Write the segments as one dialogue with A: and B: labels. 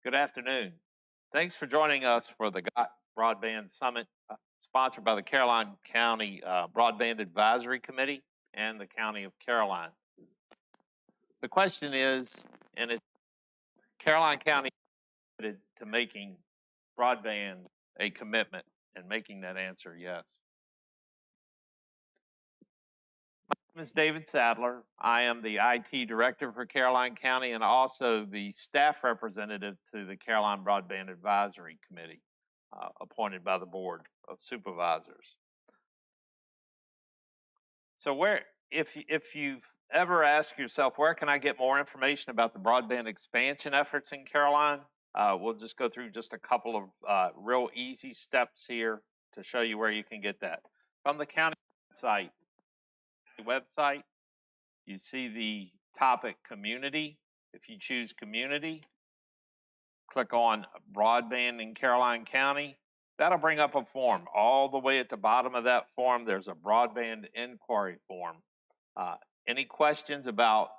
A: Good afternoon. Thanks for joining us for the Broadband Summit, sponsored by the Caroline County Broadband Advisory Committee and the County of Caroline. The question is, and it's Caroline County committed to making broadband a commitment and making that answer yes. My name is David Sadler. I am the IT Director for Caroline County and also the staff representative to the Caroline Broadband Advisory Committee, appointed by the Board of Supervisors. So if you've ever asked yourself, where can I get more information about the broadband expansion efforts in Caroline? We'll just go through just a couple of real easy steps here to show you where you can get that. From the county website, you see the topic community. If you choose community, click on broadband in Caroline County. That'll bring up a form. All the way at the bottom of that form, there's a broadband inquiry form. Any questions about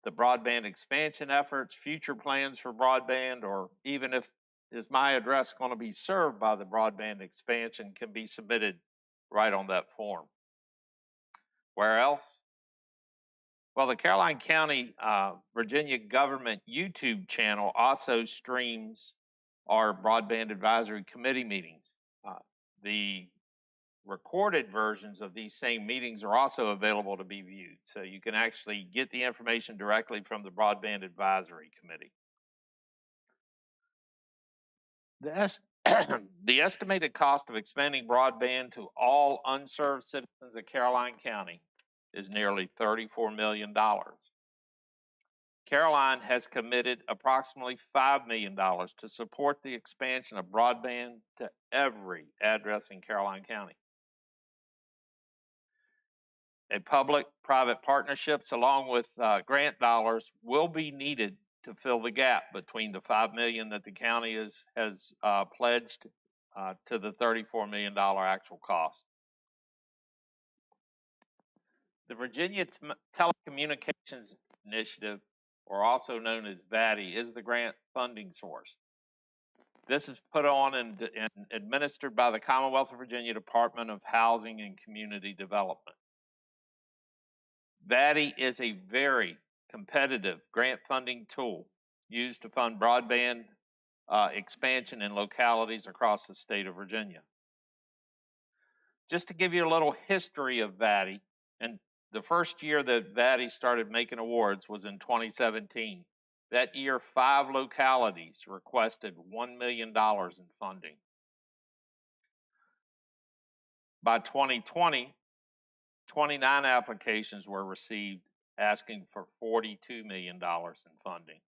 A: the broadband expansion efforts, future plans for broadband, or even if is my address going to be served by the broadband expansion, can be submitted right on that form. Where else? Well, the Caroline County, Virginia government YouTube channel also streams our Broadband Advisory Committee meetings. The recorded versions of these same meetings are also available to be viewed, so you can actually get the information directly from the Broadband Advisory Committee. The estimated cost of expanding broadband to all unserved citizens of Caroline County is nearly $34 million. Caroline has committed approximately $5 million to support the expansion of broadband to every address in Caroline County. Public-private partnerships along with grant dollars will be needed to fill the gap between the $5 million that the county has pledged to the $34 million actual cost. The Virginia Telecommunications Initiative, or also known as VATI, is the grant funding source. This is put on and administered by the Commonwealth of Virginia Department of Housing and Community Development. VATI is a very competitive grant funding tool used to fund broadband expansion in localities across the state of Virginia. Just to give you a little history of VATI, and the first year that VATI started making awards was in 2017. That year, 5 localities requested $1 million in funding. By 2020, 29 applications were received asking for $42 million in funding.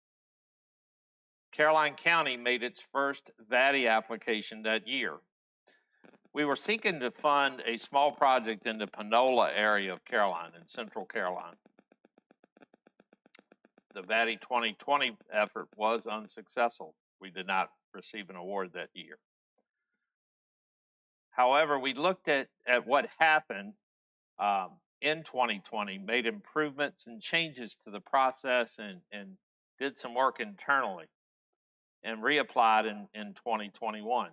A: Caroline County made its first VATI application that year. We were seeking to fund a small project in the Panola area of Caroline, in central Caroline. The VATI 2020 effort was unsuccessful. We did not receive an award that year. However, we looked at what happened in 2020, made improvements and changes to the process and did some work internally and reapplied in 2021.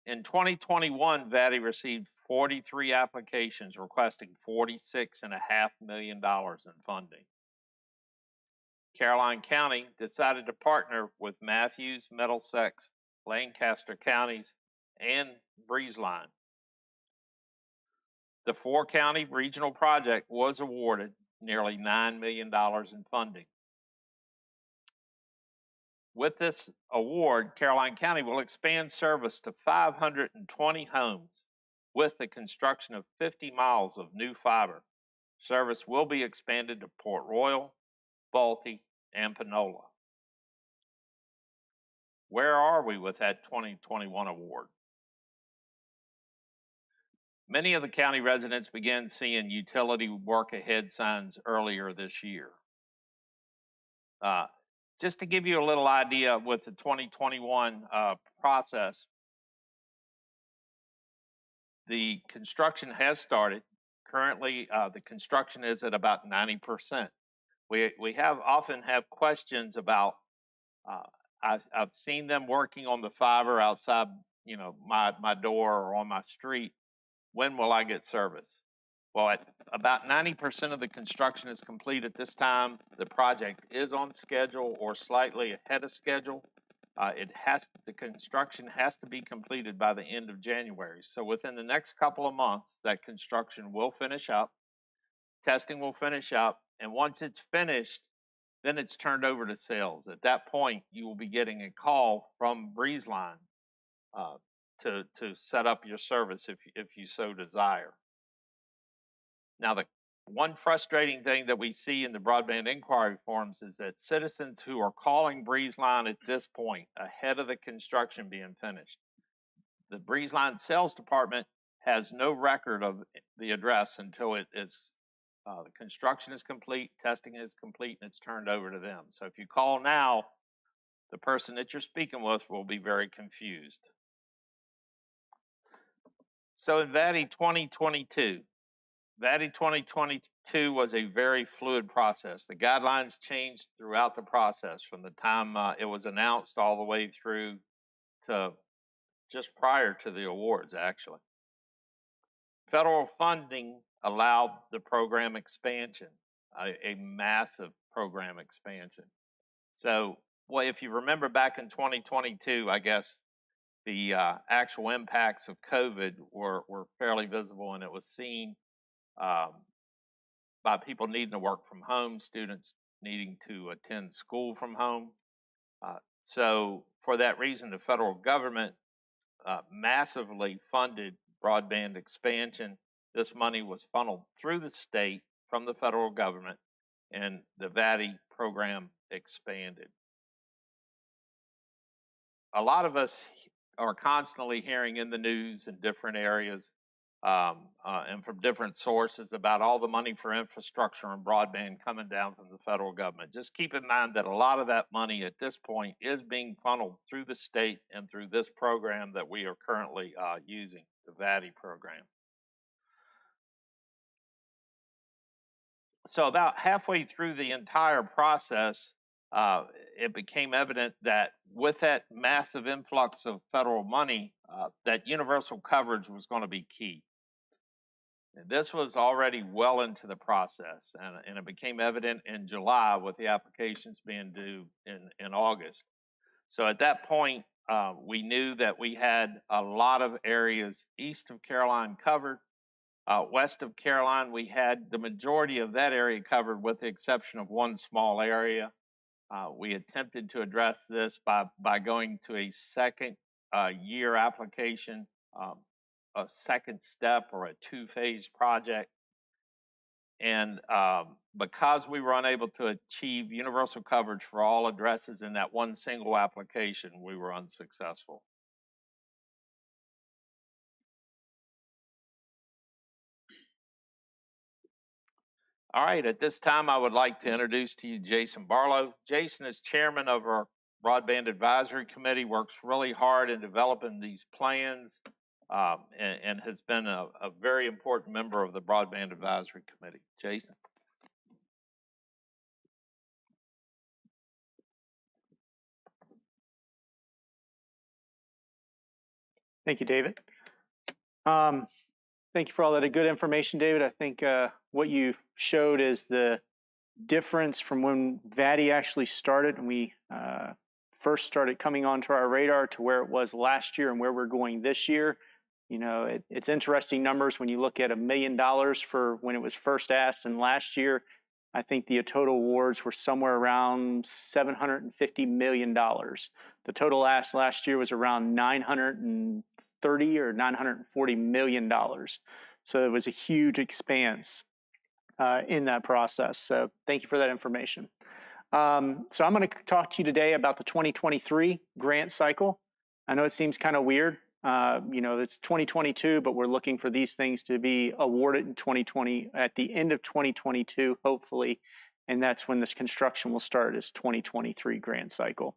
A: In 2021, VATI received 43 applications requesting $46.5 million in funding. Caroline County decided to partner with Matthews, Middlesex, Lancaster counties, and Breezeline. The 4-county regional project was awarded nearly $9 million in funding. With this award, Caroline County will expand service to 520 homes with the construction of 50 miles of new fiber. Service will be expanded to Port Royal, Balti, and Panola. Where are we with that 2021 award? Many of the county residents began seeing utility work ahead signs earlier this year. Just to give you a little idea with the 2021 process, the construction has started. Currently, the construction is at about 90%. We often have questions about I've seen them working on the fiber outside, you know, my door or on my street. When will I get service? Well, about 90% of the construction is complete at this time. The project is on schedule or slightly ahead of schedule. The construction has to be completed by the end of January. So within the next couple of months, that construction will finish up, testing will finish up, and once it's finished, then it's turned over to sales. At that point, you will be getting a call from BreezeLine to set up your service if you so desire. Now, the one frustrating thing that we see in the broadband inquiry forms is that citizens who are calling BreezeLine at this point, ahead of the construction being finished, the BreezeLine sales department has no record of the address until the construction is complete, testing is complete, and it's turned over to them. So if you call now, the person that you're speaking with will be very confused. So in VATI 2022, VATI 2022 was a very fluid process. The guidelines changed throughout the process from the time it was announced all the way through to just prior to the awards, actually. Federal funding allowed the program expansion, a massive program expansion. So, well, if you remember back in 2022, I guess the actual impacts of COVID were fairly visible, and it was seen by people needing to work from home, students needing to attend school from home. So for that reason, the federal government massively funded broadband expansion. This money was funneled through the state from the federal government, and the VATI program expanded. A lot of us are constantly hearing in the news in different areas and from different sources about all the money for infrastructure and broadband coming down from the federal government. Just keep in mind that a lot of that money at this point is being funneled through the state and through this program that we are currently using, the VATI program. So about halfway through the entire process, it became evident that with that massive influx of federal money, that universal coverage was going to be key. And this was already well into the process, and it became evident in July with the applications being due in August. So at that point, we knew that we had a lot of areas east of Caroline covered. West of Caroline, we had the majority of that area covered with the exception of one small area. We attempted to address this by going to a second year application, a second step or a two-phase project. And because we were unable to achieve universal coverage for all addresses in that one single application, we were unsuccessful. All right, at this time, I would like to introduce to you Jason Barlow. Jason is chairman of our Broadband Advisory Committee, works really hard in developing these plans, and has been a very important member of the Broadband Advisory Committee. Jason.
B: Thank you, David. Thank you for all that good information, David. I think what you showed is the difference from when VATI actually started and we first started coming onto our radar to where it was last year and where we're going this year. You know, it's interesting numbers when you look at $1 million for when it was first asked, and last year, I think the total awards were somewhere around $750 million. The total asked last year was around $930 or $940 million. So it was a huge expanse in that process. So thank you for that information. So I'm going to talk to you today about the 2023 grant cycle. I know it seems kind of weird. You know, it's 2022, but we're looking for these things to be awarded in 2020, at the end of 2022, hopefully, and that's when this construction will start, is 2023 grant cycle.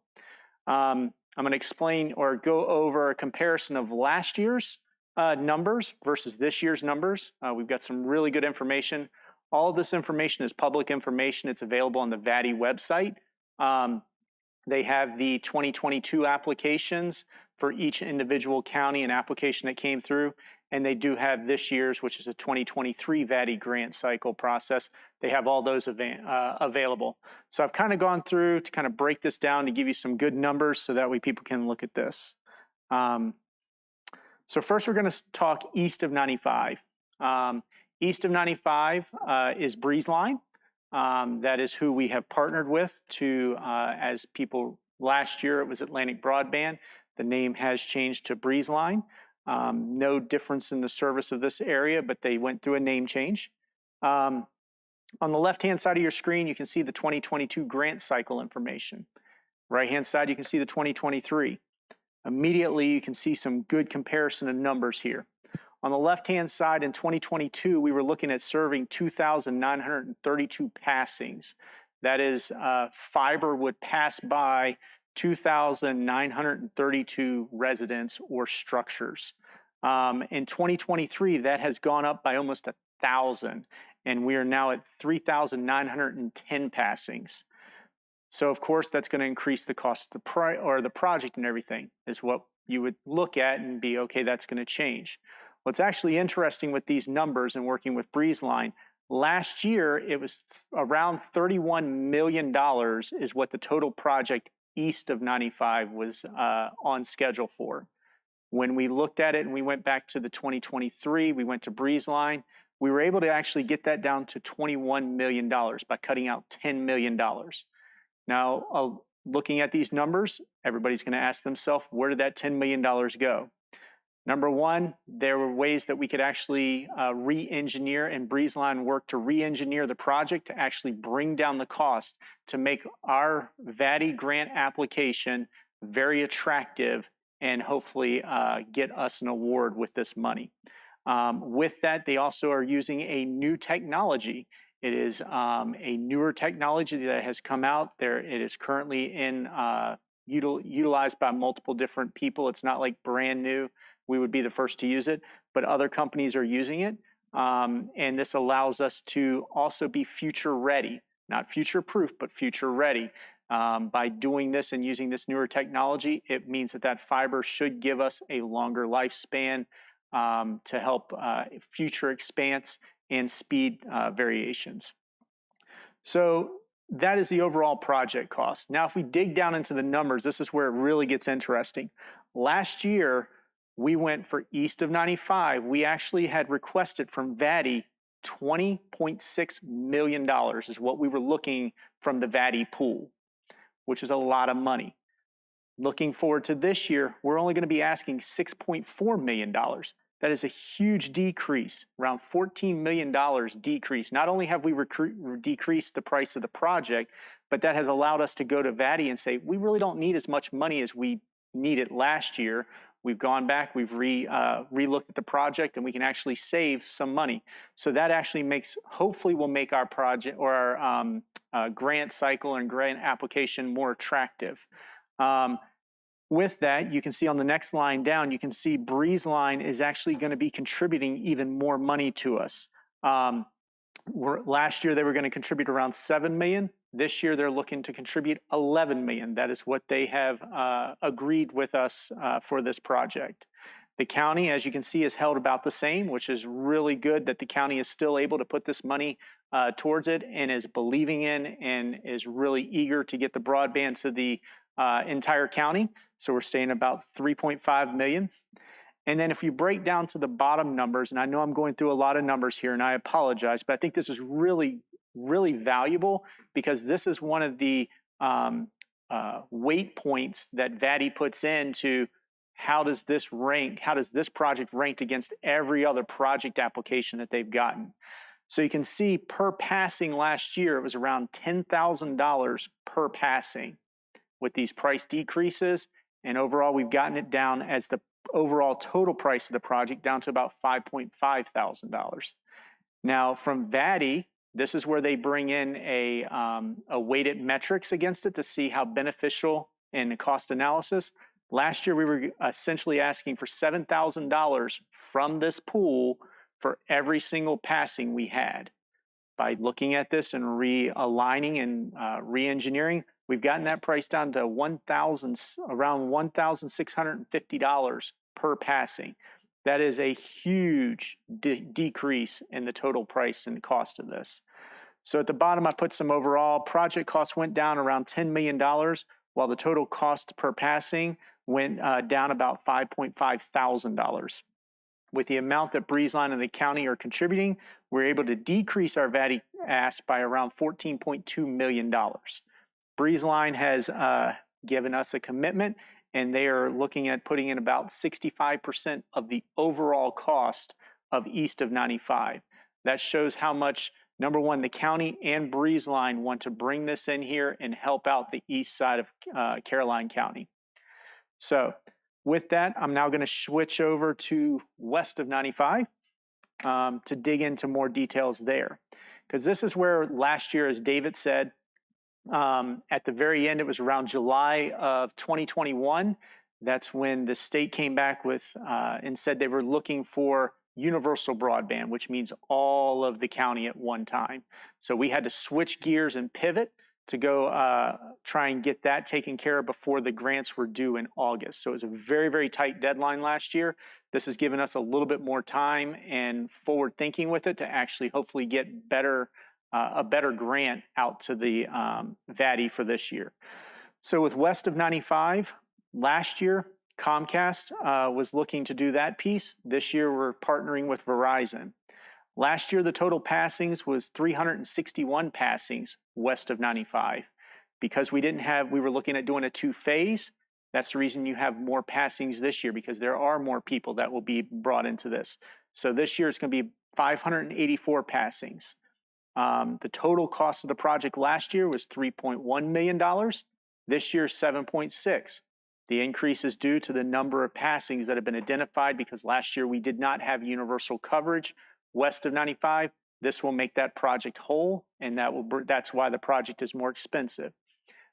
B: I'm going to explain or go over a comparison of last year's numbers versus this year's numbers. We've got some really good information. All of this information is public information. It's available on the VATI website. They have the 2022 applications for each individual county and application that came through. And they do have this year's, which is a 2023 VATI grant cycle process. They have all those available. So I've kind of gone through to kind of break this down to give you some good numbers so that way people can look at this. So first we're going to talk east of 95. East of 95 is Breezeline. That is who we have partnered with to, as people, last year it was Atlantic Broadband. The name has changed to Breezeline. No difference in the service of this area, but they went through a name change. On the left-hand side of your screen, you can see the 2022 grant cycle information. Right-hand side, you can see the 2023. Immediately, you can see some good comparison of numbers here. On the left-hand side, in 2022, we were looking at serving 2,932 passings. That is, fiber would pass by 2,932 residents or structures. In 2023, that has gone up by almost 1,000, and we are now at 3,910 passings. So, of course, that's going to increase the cost of the project and everything, is what you would look at and be, okay, that's going to change. What's actually interesting with these numbers and working with Breezeline, last year it was around $31 million is what the total project east of 95 was on schedule for. When we looked at it and we went back to the 2023, we went to Breezeline, we were able to actually get that down to $21 million by cutting out $10 million. Now, looking at these numbers, everybody's going to ask themselves, where did that $10 million go? Number one, there were ways that we could actually re-engineer, and Breezeline worked to re-engineer the project to actually bring down the cost to make our VATI grant application very attractive and hopefully get us an award with this money. With that, they also are using a new technology. It is a newer technology that has come out there. It is currently utilized by multiple different people. It's not like brand new. We would be the first to use it, but other companies are using it. And this allows us to also be future ready, not future proof, but future ready. By doing this and using this newer technology, it means that that fiber should give us a longer lifespan to help future expanse and speed variations. So that is the overall project cost. Now, if we dig down into the numbers, this is where it really gets interesting. Last year, we went for east of 95. We actually had requested from VATI $20.6 million is what we were looking from the VATI pool, which is a lot of money. Looking forward to this year, we're only going to be asking $6.4 million. That is a huge decrease, around $14 million decrease. Not only have we decreased the price of the project, but that has allowed us to go to VATI and say, we really don't need as much money as we needed last year. We've gone back, we've re-looked at the project, and we can actually save some money. So that actually hopefully will make our project or our grant cycle and grant application more attractive. With that, you can see on the next line down, you can see Breezeline is actually going to be contributing even more money to us. Last year, they were going to contribute around $7 million. This year, they're looking to contribute $11 million. That is what they have agreed with us for this project. The county, as you can see, is held about the same, which is really good that the county is still able to put this money towards it and is believing in and is really eager to get the broadband to the entire county. So we're staying about $3.5 million. And then if you break down to the bottom numbers, and I know I'm going through a lot of numbers here and I apologize, but I think this is really, really valuable because this is one of the weight points that VATI puts into how does this rank, how does this project rank against every other project application that they've gotten. So you can see per passing last year, it was around $10,000 per passing with these price decreases. And overall, we've gotten it down as the overall total price of the project down to about $5.5 thousand. Now from VATI, this is where they bring in a weighted metrics against it to see how beneficial in the cost analysis. Last year, we were essentially asking for $7,000 from this pool for every single passing we had. By looking at this and realigning and re-engineering, We've gotten that price down to around $1,650 per passing. That is a huge decrease in the total price and cost of this. So at the bottom, I put some overall project costs went down around $10 million, while the total cost per passing went down about $5.5 thousand. With the amount that BreezeLine and the county are contributing, we're able to decrease our VATI ask by around $14.2 million. BreezeLine has given us a commitment, and they are looking at putting in about 65% of the overall cost of east of 95. That shows how much, number one, the county and BreezeLine want to bring this in here and help out the east side of Caroline County. So with that, I'm now going to switch over to west of 95 to dig into more details there. Because this is where last year, as David said, at the very end, it was around July of 2021. That's when the state came back with and said they were looking for universal broadband, which means all of the county at one time. So we had to switch gears and pivot to go try and get that taken care of before the grants were due in August. So it was a very, very tight deadline last year. This has given us a little bit more time and forward thinking with it to actually hopefully get a better grant out to the VATI for this year. So with west of 95, last year, Comcast was looking to do that piece. This year, we're partnering with Verizon. Last year, the total passings was 361 passings west of 95. Because we were looking at doing a two-phase. That's the reason you have more passings this year, because there are more people that will be brought into this. So this year, it's going to be 584 passings. The total cost of the project last year was $3.1 million. This year, 7.6. The increase is due to the number of passings that have been identified, because last year we did not have universal coverage west of 95. This will make that project whole, and that's why the project is more expensive.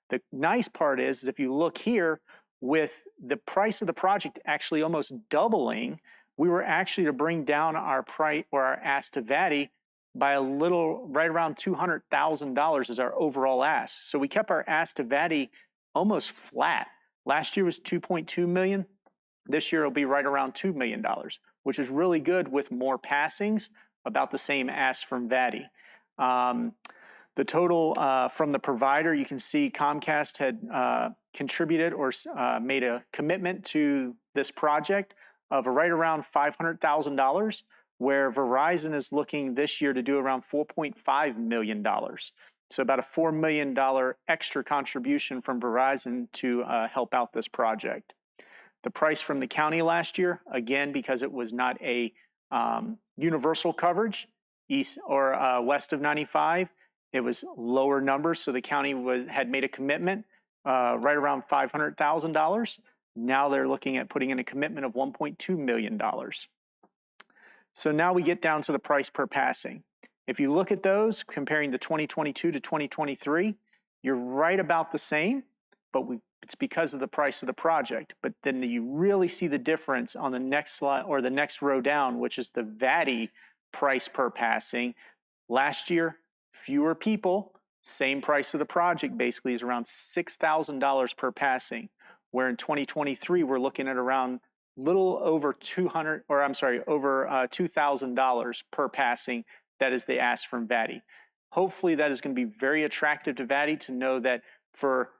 B: The nice part is if you look here, with the price of the project actually almost doubling, we were actually to bring down our price or our ask to VATI by a little, right around $200,000 is our overall ask. So we kept our ask to VATI almost flat. Last year was $2.2 million. This year it'll be right around $2 million, which is really good with more passings, about the same ask from VATI. The total from the provider, you can see Comcast had contributed or made a commitment to this project of right around $500,000, where Verizon is looking this year to do around $4.5 million. So about a $4 million extra contribution from Verizon to help out this project. The price from the county last year, again, because it was not a universal coverage, east or west of 95, it was lower numbers. So the county had made a commitment right around $500,000. Now they're looking at putting in a commitment of $1.2 million. So now we get down to the price per passing. If you look at those, comparing the 2022 to 2023, you're right about the same, but it's because of the price of the project. But then you really see the difference on the next slide or the next row down, which is the VATI price per passing. Last year, fewer people, same price of the project basically is around $6,000 per passing, where in 2023 we're looking at around little over $2,000 per passing. That is the ask from VATI. Hopefully that is going to be very attractive to VATI to know that for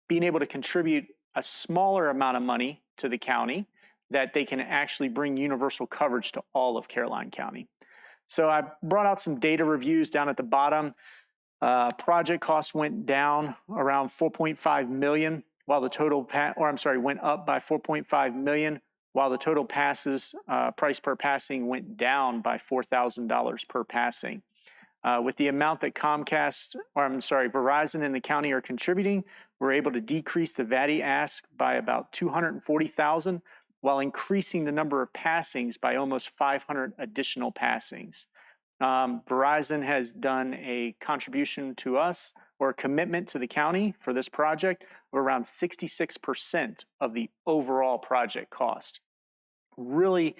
B: being able to contribute a smaller amount of money to the county, that they can actually bring universal coverage to all of Caroline County. So I brought out some data reviews down at the bottom. Project costs went down around $4.5 million, while the total went up by $4.5 million, while the total passes price per passing went down by $4,000 per passing. With the amount that Verizon and the county are contributing, we're able to decrease the VATI ask by about $240,000, while increasing the number of passings by almost 500 additional passings. Verizon has done a contribution to us, or a commitment to the county for this project, of around 66% of the overall project cost. Really,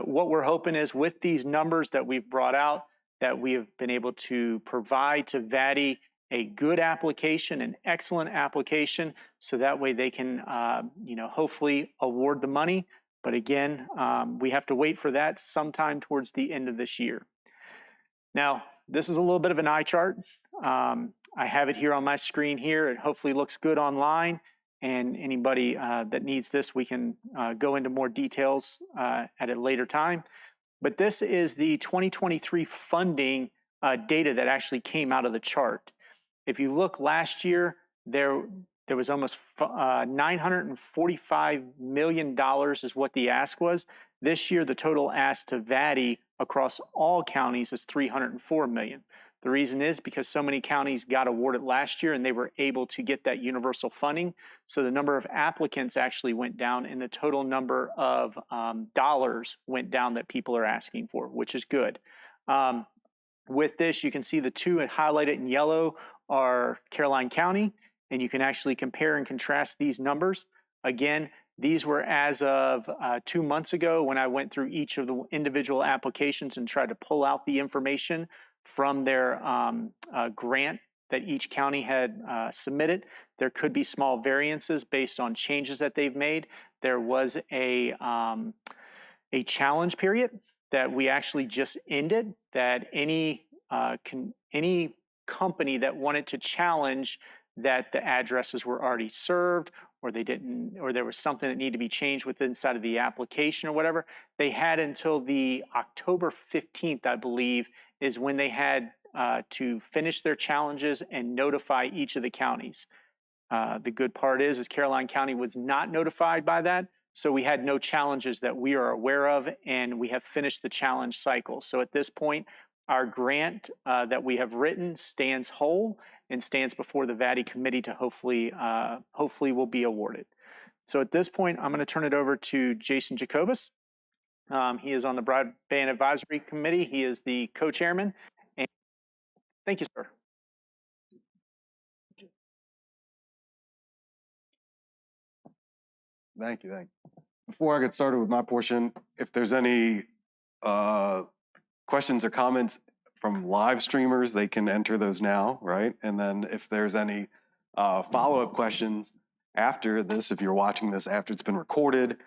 B: what we're hoping is with these numbers that we've brought out, that we have been able to provide to VATI a good application, an excellent application, so that way they can, hopefully award the money. But again, we have to wait for that sometime towards the end of this year. Now, this is a little bit of an eye chart. I have it here on my screen here. It hopefully looks good online. And anybody that needs this, we can go into more details at a later time. But this is the 2023 funding data that actually came out of the chart. If you look last year, there was almost $945 million is what the ask was. This year, the total ask to VATI across all counties is $304 million. The reason is because so many counties got awarded last year and they were able to get that universal funding. So the number of applicants actually went down and the total number of dollars went down that people are asking for, which is good. With this, you can see the two highlighted in yellow are Caroline County, and you can actually compare and contrast these numbers. Again, these were as of 2 months ago when I went through each of the individual applications and tried to pull out the information from their grant that each county had submitted. There could be small variances based on changes that they've made. There was a challenge period that we actually just ended, that any company that wanted to challenge that the addresses were already served, or they didn't, or there was something that needed to be changed within inside of the application or whatever, they had until the October 15th, I believe, is when they had to finish their challenges and notify each of the counties. The good part is Caroline County was not notified by that, so we had no challenges that we are aware of, and we have finished the challenge cycle. So at this point, our grant that we have written stands whole and stands before the VATI committee to hopefully will be awarded. So at this point, I'm going to turn it over to Jason Jacobus. He is on the Broadband Advisory Committee. He is the co-chairman. And thank you, sir.
C: Thank you. Before I get started with my portion, if there's any questions or comments from live streamers, they can enter those now, right? And then if there's any follow-up questions after this, if you're watching this after it's been recorded,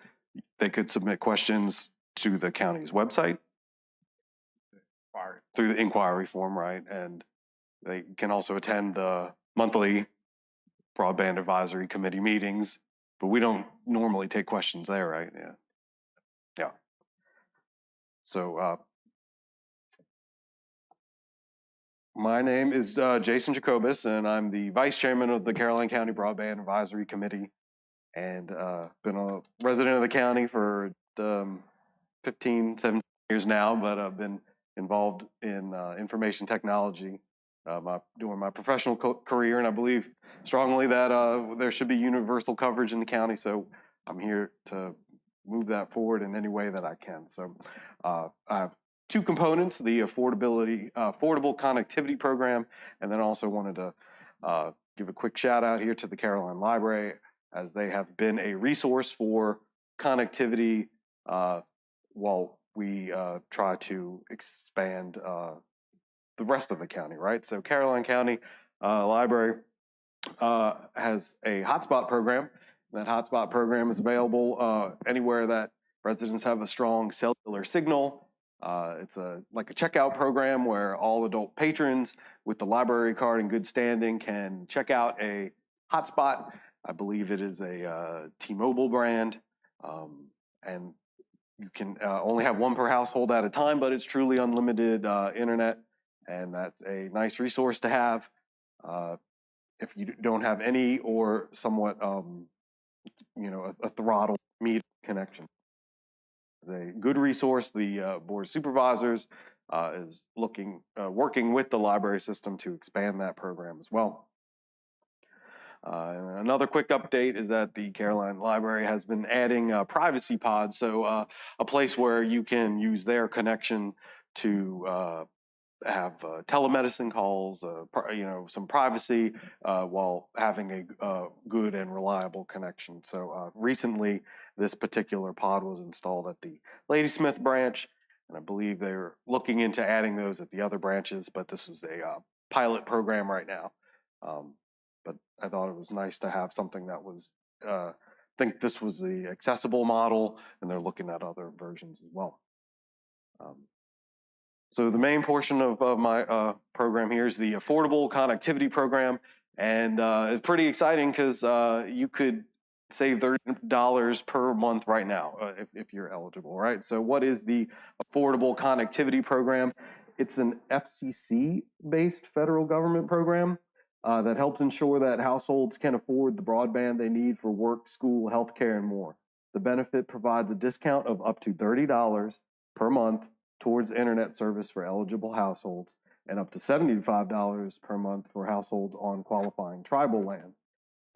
C: they could submit questions to the county's website through the inquiry form, right? And they can also attend the monthly Broadband Advisory Committee meetings, but we don't normally take questions there, right? Yeah. So my name is Jason Jacobus, and I'm the vice chairman of the Caroline County Broadband Advisory Committee, and been a resident of the county for 15, 17 years now, but I've been involved in information technology during my professional career, and I believe strongly that there should be universal coverage in the county, so I'm here to move that forward in any way that I can. So I have two components: the affordable connectivity program, and then also wanted to give a quick shout out here to the Caroline Library, as they have been a resource for connectivity while we try to expand the rest of the county, right? So Caroline County Library has a hotspot program. That hotspot program is available anywhere that residents have a strong cellular signal. It's like a checkout program where all adult patrons with the library card in good standing can check out a hotspot. I believe it is a T-Mobile brand, and you can only have one per household at a time, but it's truly unlimited internet, and that's a nice resource to have if you don't have any or somewhat, a throttle meter connection. It's a good resource. The Board of Supervisors is working with the library system to expand that program as well. And another quick update is that the Caroline Library has been adding privacy pods, so a place where you can use their connection to have telemedicine calls, some privacy while having a good and reliable connection. So recently, this particular pod was installed at the Ladysmith branch, and I believe they're looking into adding those at the other branches, but this is a pilot program right now. But I thought it was nice to have something that was, I think this was the accessible model, and they're looking at other versions as well. So the main portion of my program here is the Affordable Connectivity Program, and it's pretty exciting because you could save $30 per month right now if you're eligible, right? So what is the Affordable Connectivity Program? It's an FCC-based federal government program that helps ensure that households can afford the broadband they need for work, school, healthcare, and more. The benefit provides a discount of up to $30 per month towards internet service for eligible households and up to $75 per month for households on qualifying tribal lands.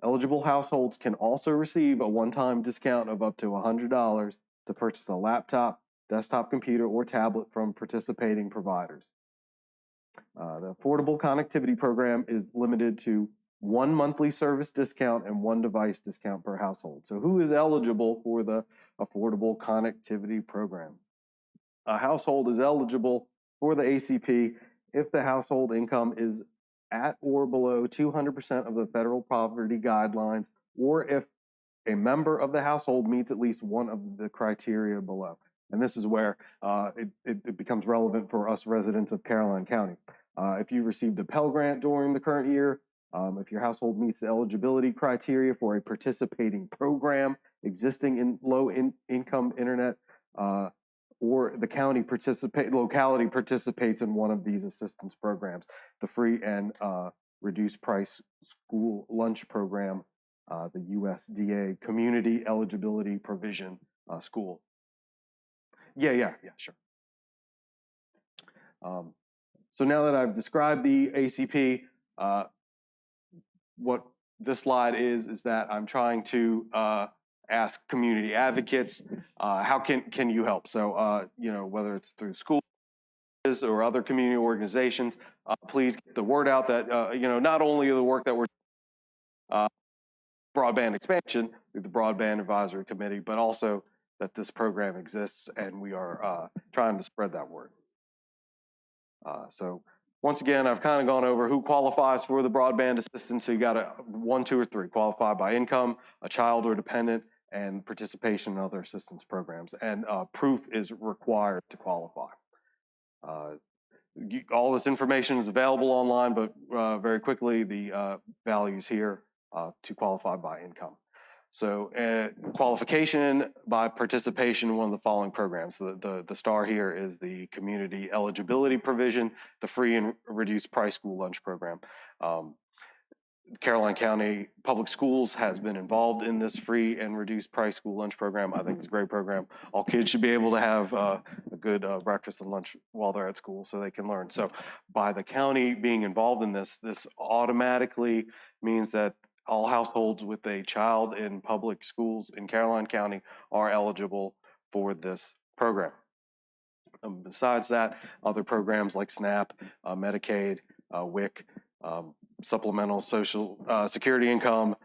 C: Eligible households can also receive a one-time discount of up to $100 to purchase a laptop, desktop computer, or tablet from participating providers. The Affordable Connectivity Program is limited to one monthly service discount and one device discount per household. So who is eligible for the Affordable Connectivity Program? A household is eligible for the ACP if the household income is at or below 200% of the federal poverty guidelines, or if a member of the household meets at least one of the criteria below. And this is where it becomes relevant for us residents of Caroline County. If you received a Pell Grant during the current year, if your household meets the eligibility criteria for a participating program existing in low-income internet, or the locality participates in one of these assistance programs, the free and reduced price school lunch program, the USDA Community Eligibility Provision School. Yeah, sure. So now that I've described the ACP, what this slide is that I'm trying to ask community advocates, how can you help? So, whether it's through schools or other community organizations, please get the word out that, not only the work that we're broadband expansion through the Broadband Advisory Committee, but also that this program exists and we are trying to spread that word. So once again, I've kind of gone over who qualifies for the broadband assistance. So you got 1, 2, or 3 qualify by income, a child or dependent, and participation in other assistance programs. And proof is required to qualify. All this information is available online, but very quickly, the values here to qualify by income. So qualification by participation in one of the following programs. The star here is the Community Eligibility Provision, the free and reduced price school lunch program. Caroline County Public Schools has been involved in this free and reduced price school lunch program. I think it's a great program. All kids should be able to have a good breakfast and lunch while they're at school so they can learn. So by the county being involved in this automatically means that all households with a child in public schools in Caroline County are eligible for this program. Besides that, other programs like SNAP, Medicaid, WIC, supplemental social security income,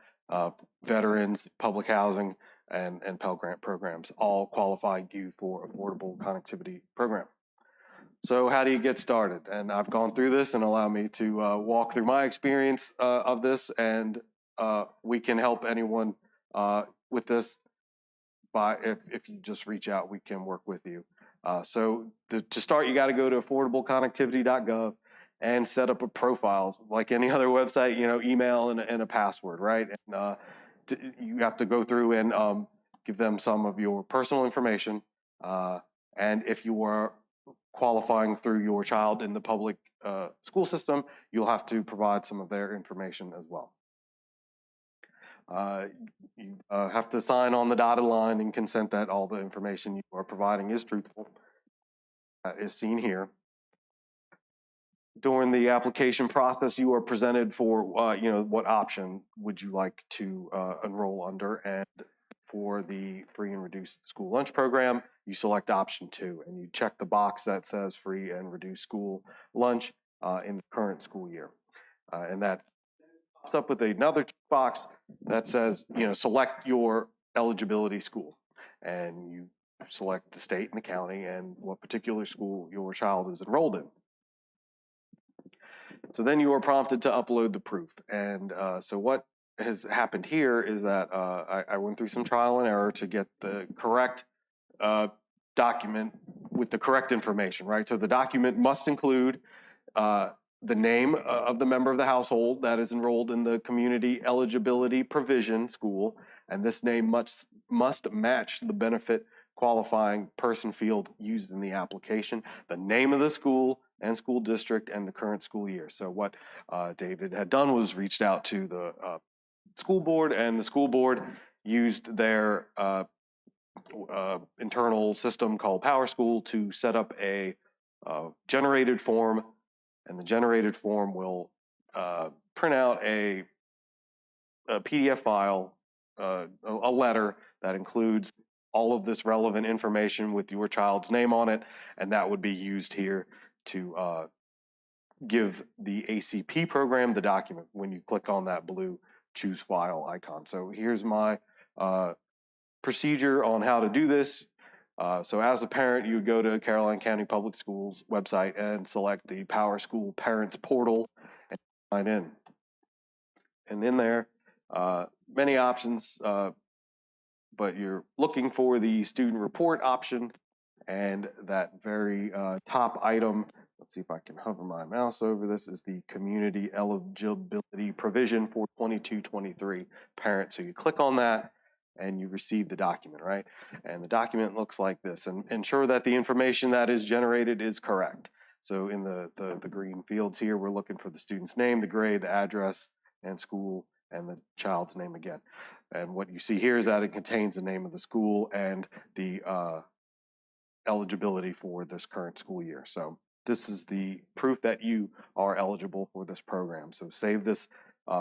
C: veterans, public housing, and Pell Grant programs all qualify you for Affordable Connectivity Program. So how do you get started? And I've gone through this, and allow me to walk through my experience of this, and we can help anyone with this by if you just reach out, we can work with you. So to start, you got to go to affordableconnectivity.gov and set up a profile like any other website, email and a password, right? And you have to go through and give them some of your personal information. And if you are qualifying through your child in the public school system, you'll have to provide some of their information as well. You have to sign on the dotted line and consent that all the information you are providing is truthful, is seen here. During the application process, you are presented for, what option would you like to enroll under? And for the free and reduced school lunch program, you select option 2, and you check the box that says free and reduced school lunch in the current school year. And that pops up with another box that says, select your eligibility school. And you select the state and the county and what particular school your child is enrolled in. So then you are prompted to upload the proof. And so what has happened here is that I went through some trial and error to get the correct document with the correct information, right? So the document must include the name of the member of the household that is enrolled in the community eligibility provision school, and this name must match the benefit qualifying person field used in the application, the name of the school and school district, and the current school year. So what David had done was reached out to the school board, and the school board used their internal system called PowerSchool to set up a generated form, and the generated form will print out a PDF file, a letter that includes all of this relevant information with your child's name on it, and that would be used here to give the ACP program the document when you click on that blue choose file icon. So here's my procedure on how to do this. So as a parent, you would go to Caroline County Public Schools website and select the PowerSchool Parents Portal and sign in. And in there, many options, but you're looking for the student report option, and that very top item, let's see if I can hover my mouse over this, is the community eligibility provision for 22-23 parents. So you click on that and you receive the document, right? And the document looks like this, and ensure that the information that is generated is correct. So in the green fields here, we're looking for the student's name, the grade, the address, and school, and the child's name again. And what you see here is that it contains the name of the school and the eligibility for this current school year. So this is the proof that you are eligible for this program. So save this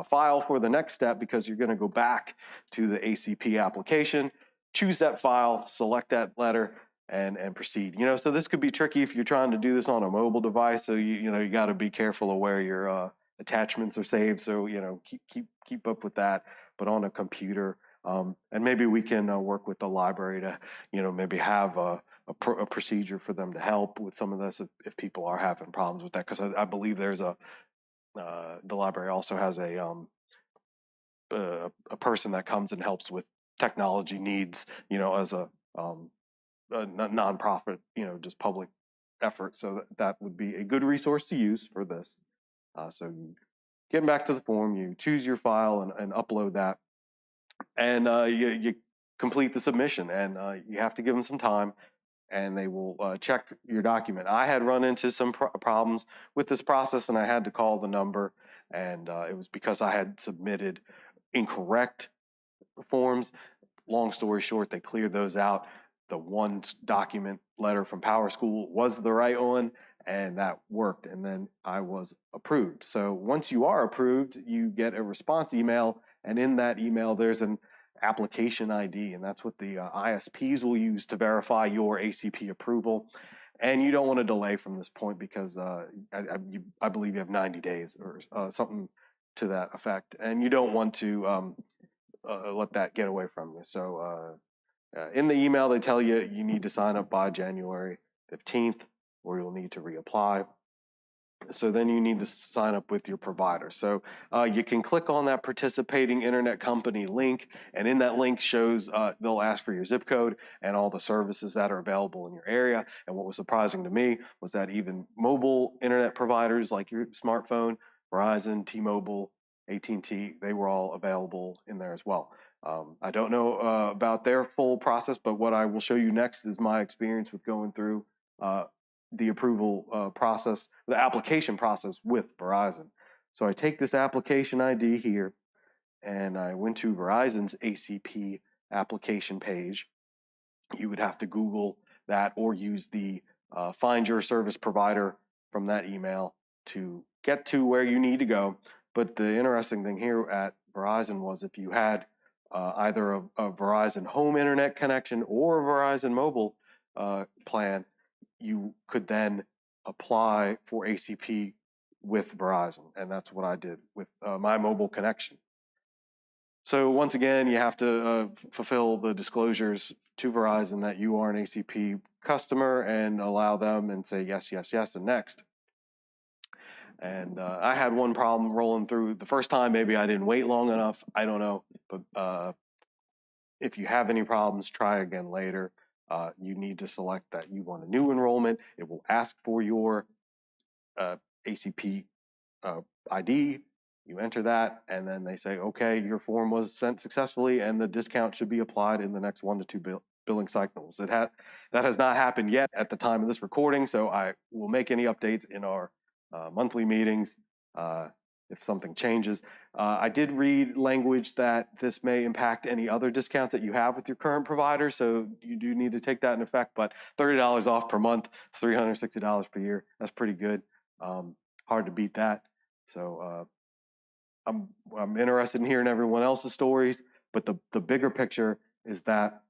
C: file for the next step, because you're going to go back to the ACP application, choose that file, select that letter, and proceed. You know, so this could be tricky if you're trying to do this on a mobile device. So you got to be careful of where your attachments are saved. So keep up with that. But on a computer, and maybe we can work with the library to maybe have a procedure for them to help with some of this if people are having problems with that, because I believe there's the library also has a person that comes and helps with technology needs, as a nonprofit, just public effort. So that would be a good resource to use for this. So you get back to the form, you choose your file and upload that, and you complete the submission, and you have to give them some time, and they will check your document. I had run into some problems with this process, and I had to call the number, and it was because I had submitted incorrect forms. Long story short, they cleared those out. The one document letter from PowerSchool was the right one, and that worked, and then I was approved. So once you are approved, you get a response email, and in that email there's an application ID, and that's what the ISPs will use to verify your ACP approval. And you don't want to delay from this point, because I believe you have 90 days or something to that effect, and you don't want to let that get away from you. So in the email, they tell you you need to sign up by January 15th, or you'll need to reapply. So then you need to sign up with your provider. So you can click on that participating internet company link, and in that link shows they'll ask for your zip code and all the services that are available in your area. And what was surprising to me was that even mobile internet providers like your smartphone, Verizon, T-Mobile, AT&T, they were all available in there as well. I don't know about their full process, but what I will show you next is my experience with going through the approval process, the application process with Verizon. So I take this application ID here, and I went to Verizon's ACP application page. You would have to Google that or use the find your service provider from that email to get to where you need to go. But the interesting thing here at Verizon was if you had either a Verizon home internet connection or a Verizon mobile plan, you could then apply for ACP with Verizon, and that's what I did with my mobile connection. So once again, you have to fulfill the disclosures to Verizon that you are an ACP customer and allow them and say yes, yes, yes, and next. And I had one problem rolling through the first time. Maybe I didn't wait long enough. I don't know. But if you have any problems, try again later. You need to select that you want a new enrollment. It will ask for your ACP ID. You enter that, and then they say, okay, your form was sent successfully, and the discount should be applied in the next 1 to 2 billing cycles. That has not happened yet at the time of this recording, so I will make any updates in our monthly meetings if something changes. I did read language that this may impact any other discounts that you have with your current provider, so you do need to take that in effect. But $30 off per month, it's $360 per year. That's pretty good. Hard to beat that. So I'm interested in hearing everyone else's stories, but the bigger picture is that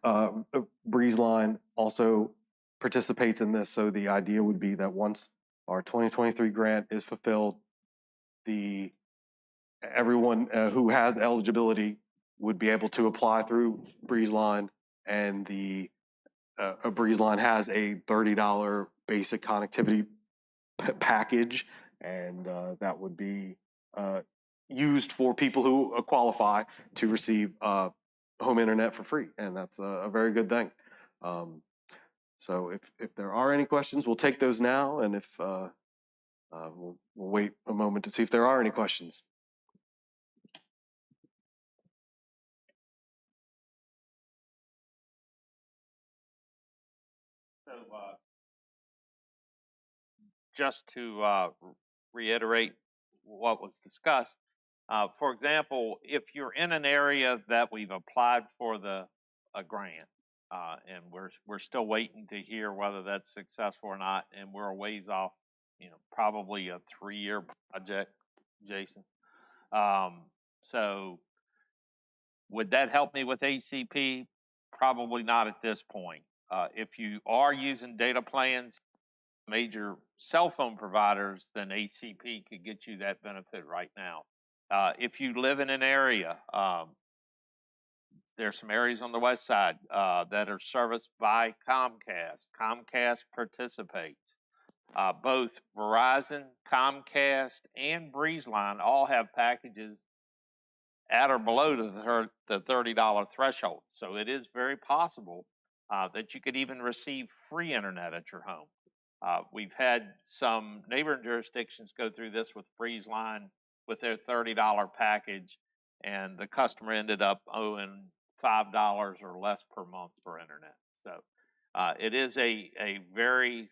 C: BreezeLine also participates in this. So the idea would be that once our 2023 grant is fulfilled, everyone who has eligibility would be able to apply through BreezeLine, and BreezeLine has a $30 basic connectivity package, and that would be used for people who qualify to receive home internet for free, and that's a very good thing. So if there are any questions, we'll take those now, and if we'll wait a moment to see if there are any questions.
A: So just to reiterate what was discussed, for example, if you're in an area that we've applied for a grant, and we're still waiting to hear whether that's successful or not, and we're a ways off, probably a 3-year project, Jason. So would that help me with ACP? Probably not at this point. If you are using data plans, major cell phone providers, then ACP could get you that benefit right now. If you live in an area, there's some areas on the west side that are serviced by Comcast. Comcast participates. Both Verizon, Comcast, and BreezeLine all have packages at or below the $30 threshold. So it is very possible that you could even receive free internet at your home. We've had some neighboring jurisdictions go through this with BreezeLine with their $30 package, and the customer ended up owing $5 or less per month for internet. So it is a very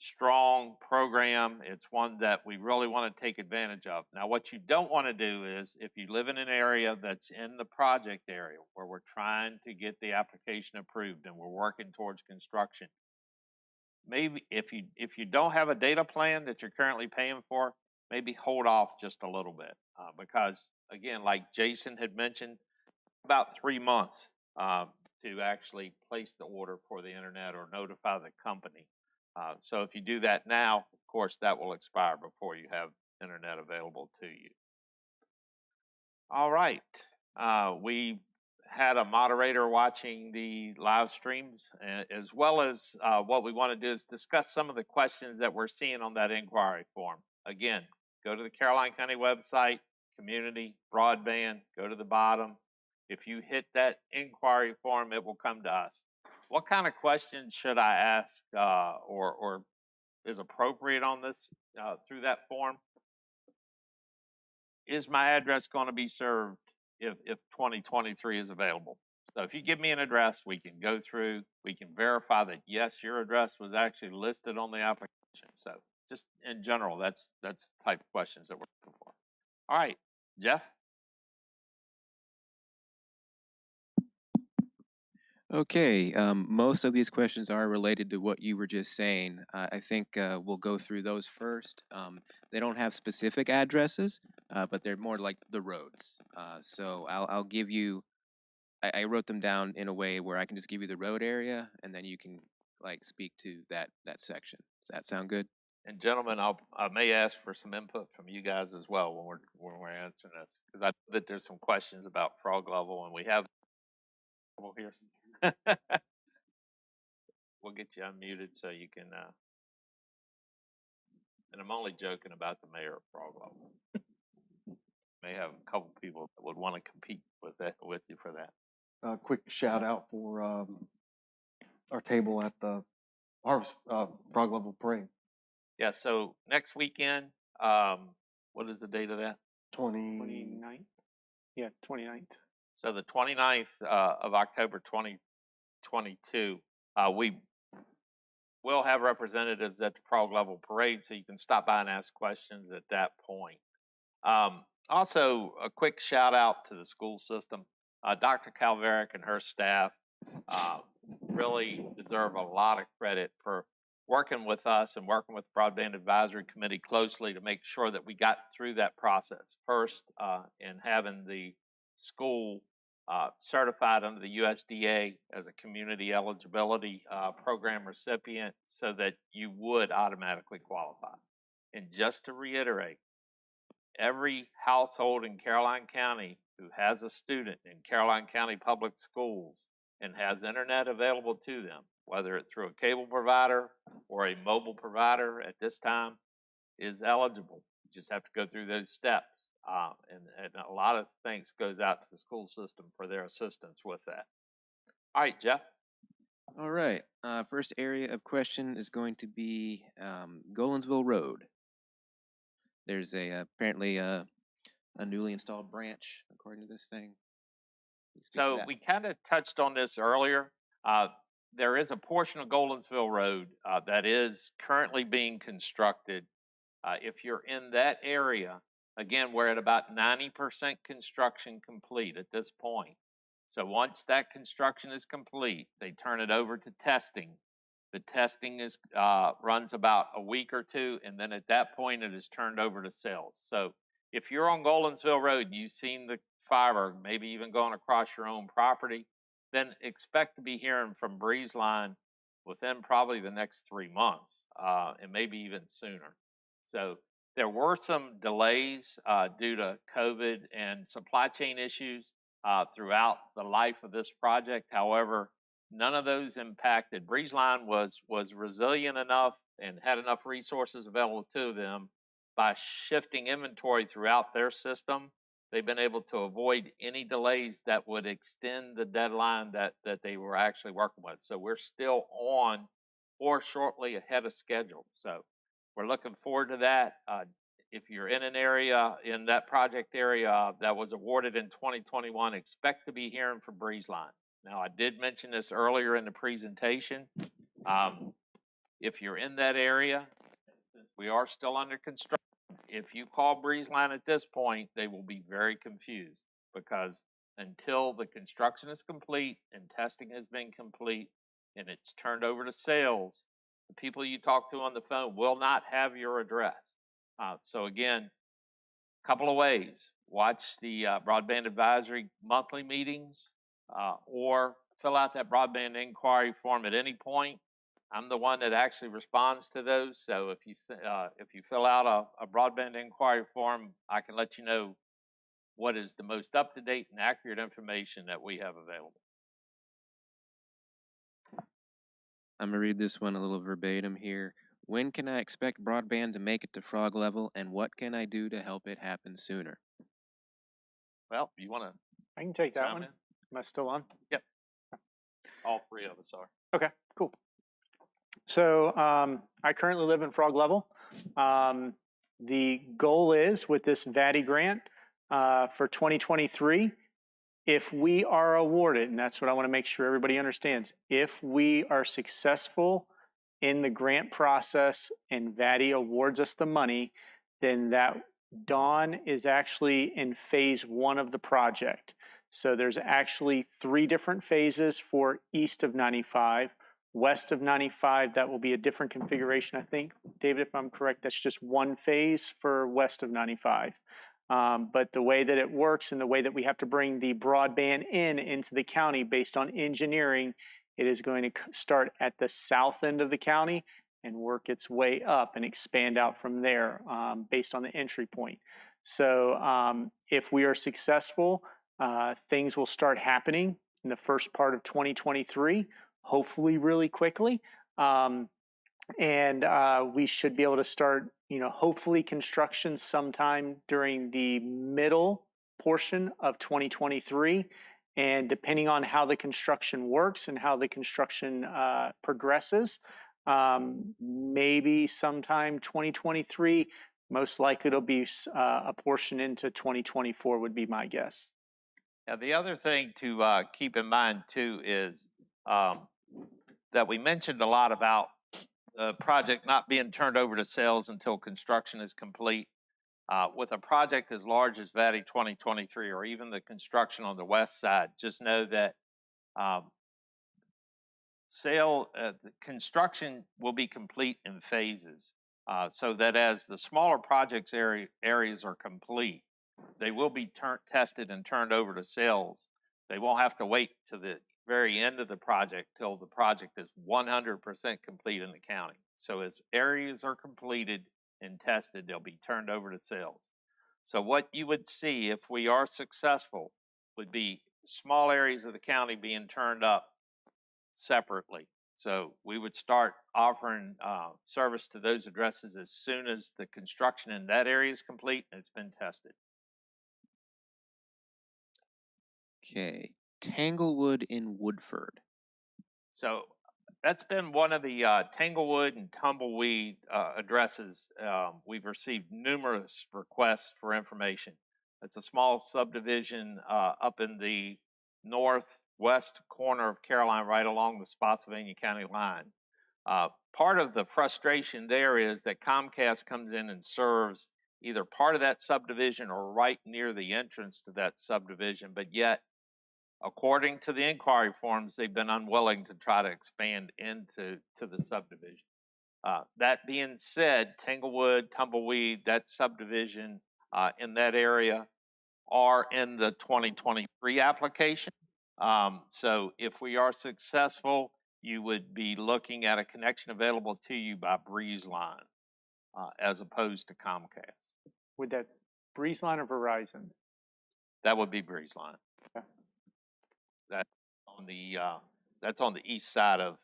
A: strong program. It's one that we really want to take advantage of. Now, what you don't want to do is, if you live in an area that's in the project area where we're trying to get the application approved and we're working towards construction, maybe if you don't have a data plan that you're currently paying for, maybe hold off just a little bit, because again, like Jason had mentioned, about 3 months to actually place the order for the internet or notify the company. So if you do that now, of course, that will expire before you have internet available to you. All right. We had a moderator watching the live streams, as well as what we want to do is discuss some of the questions that we're seeing on that inquiry form. Again, go to the Caroline County website, community, broadband, go to the bottom. If you hit that inquiry form, it will come to us. What kind of questions should I ask or is appropriate on this through that form? Is my address going to be served if 2023 is available? So if you give me an address, we can go through, we can verify that yes, your address was actually listed on the application. So just in general, that's the type of questions that we're looking for. All right, Jeff.
D: Okay, most of these questions are related to what you were just saying. I think we'll go through those first. They don't have specific addresses, but they're more like the roads. So I'll give you, I wrote them down in a way where I can just give you the road area, and then you can like speak to that section. Does that sound good?
A: And gentlemen, I may ask for some input from you guys as well when we're answering this, because I know that there's some questions about frog level, and we have here. We'll get you unmuted so you can And I'm only joking about the mayor of Frog Level. May have a couple people that would want to compete with you for that.
C: A quick shout out for our table at the Harvest Frog Level Parade.
A: Yeah, so next weekend, what is the date of that?
B: 29th? Yeah, 29th.
A: So the 29th of October 2022, we will have representatives at the Frog Level Parade, so you can stop by and ask questions at that point. Also, a quick shout out to the school system. Dr. Calveric and her staff really deserve a lot of credit for working with us and working with the Broadband Advisory Committee closely to make sure that we got through that process. First, in having the school certified under the USDA as a community eligibility program recipient so that you would automatically qualify. And just to reiterate, every household in Caroline County who has a student in Caroline County Public Schools and has internet available to them, whether it's through a cable provider or a mobile provider at this time, is eligible. You just have to go through those steps. And a lot of thanks goes out to the school system for their assistance with that. All right, Jeff.
D: All right. First area of question is going to be Golensville Road. There's apparently a newly installed branch, according to this thing.
A: So we kind of touched on this earlier. There is a portion of Golensville Road that is currently being constructed. If you're in that area, again, we're at about 90% construction complete at this point. So once that construction is complete, they turn it over to testing. The testing is runs about a week or two, and then at that point, it is turned over to sales. So if you're on Golensville Road and you've seen the fiber, maybe even going across your own property, then expect to be hearing from Breezeline within probably the next 3 months, and maybe even sooner. So there were some delays due to COVID and supply chain issues throughout the life of this project. However, none of those impacted. Breezeline was resilient enough and had enough resources available to them by shifting inventory throughout their system. They've been able to avoid any delays that would extend the deadline that they were actually working with. So we're still on or shortly ahead of schedule. So we're looking forward to that. If you're in an area, in that project area that was awarded in 2021, expect to be hearing from Breezeline. Now, I did mention this earlier in the presentation. If you're in that area, we are still under construction. If you call Breezeline at this point, they will be very confused because until the construction is complete and testing has been complete and it's turned over to sales, the people you talk to on the phone will not have your address. So again, a couple of ways. Watch the Broadband Advisory monthly meetings or fill out that broadband inquiry form at any point. I'm the one that actually responds to those. So if you fill out a broadband inquiry form, I can let you know what is the most up-to-date and accurate information that we have available.
D: I'm gonna read this one a little verbatim here. When can I expect broadband to make it to Frog Level, and what can I do to help it happen sooner?
A: Well, you want to?
B: I can take that
A: chime
B: one.
A: in?
B: Am I still on?
A: Yep. All three of us are.
B: Okay, cool. So I currently live in Frog Level. The goal is with this VADI grant for 2023, if we are awarded, and that's what I want to make sure everybody understands, if we are successful in the grant process and VADI awards us the money, then that Dawn is actually in phase 1 of the project. So there's actually 3 different phases for east of 95. West of 95, that will be a different configuration, I think. David, if I'm correct, that's just 1 phase for west of 95. But the way that it works and the way that we have to bring the broadband into the county based on engineering, it is going to start at the south end of the county and work its way up and expand out from there based on the entry point. So if we are successful, things will start happening in the first part of 2023, hopefully really quickly. And we should be able to start, hopefully construction sometime during the middle portion of 2023. And depending on how the construction works and how the construction progresses, maybe sometime 2023, most likely it'll be a portion into 2024 would be my guess.
A: Now, the other thing to keep in mind too is that we mentioned a lot about the project not being turned over to sales until construction is complete. With a project as large as VATI 2023, or even the construction on the west side, just know that the construction will be complete in phases, so that as the smaller projects areas are complete, they will be tested and turned over to sales. They won't have to wait to the very end of the project till the project is 100% complete in the county. So as areas are completed and tested, they'll be turned over to sales. So what you would see if we are successful would be small areas of the county being turned up separately. So we would start offering service to those addresses as soon as the construction in that area is complete and it's been tested.
D: Okay, Tanglewood in Woodford.
A: So that's been one of the Tanglewood and Tumbleweed addresses. We've received numerous requests for information. It's a small subdivision up in the northwest corner of Caroline, right along the Spotsylvania County line. Part of the frustration there is that Comcast comes in and serves either part of that subdivision or right near the entrance to that subdivision, but yet, according to the inquiry forms, they've been unwilling to try to expand into the subdivision. That being said, Tanglewood, Tumbleweed, that subdivision in that area are in the 2023 application. So if we are successful, you would be looking at a connection available to you by Breeze Line as opposed to Comcast.
B: Would that Breeze Line or Verizon?
A: That would be Breeze Line.
B: Okay.
A: That's on the east side of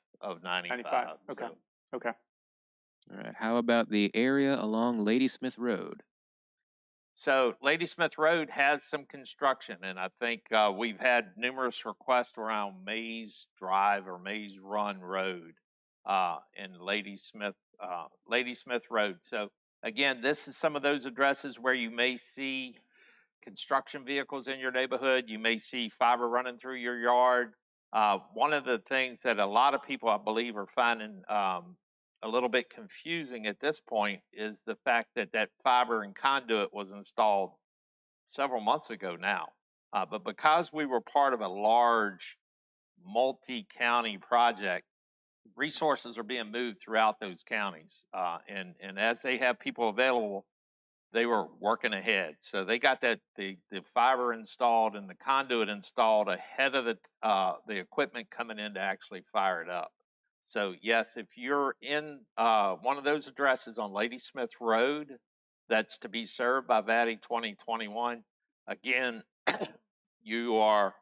A: 95.
B: Okay.
A: So.
B: Okay.
D: All right. How about the area along Ladysmith Road?
A: So Ladysmith Road has some construction, and I think we've had numerous requests around Maze Drive or Maze Run Road in Ladysmith Road. So again, this is some of those addresses where you may see construction vehicles in your neighborhood. You may see fiber running through your yard. One of the things that a lot of people, I believe, are finding a little bit confusing at this point is the fact that that fiber and conduit was installed several months ago now. But because we were part of a large multi-county project, resources are being moved throughout those counties. And as they have people available, they were working ahead. So they got the fiber installed and the conduit installed ahead of the equipment coming in to actually fire it up. So yes, if you're in one of those addresses on Ladysmith Road that's to be served by VATI 2021, again, you are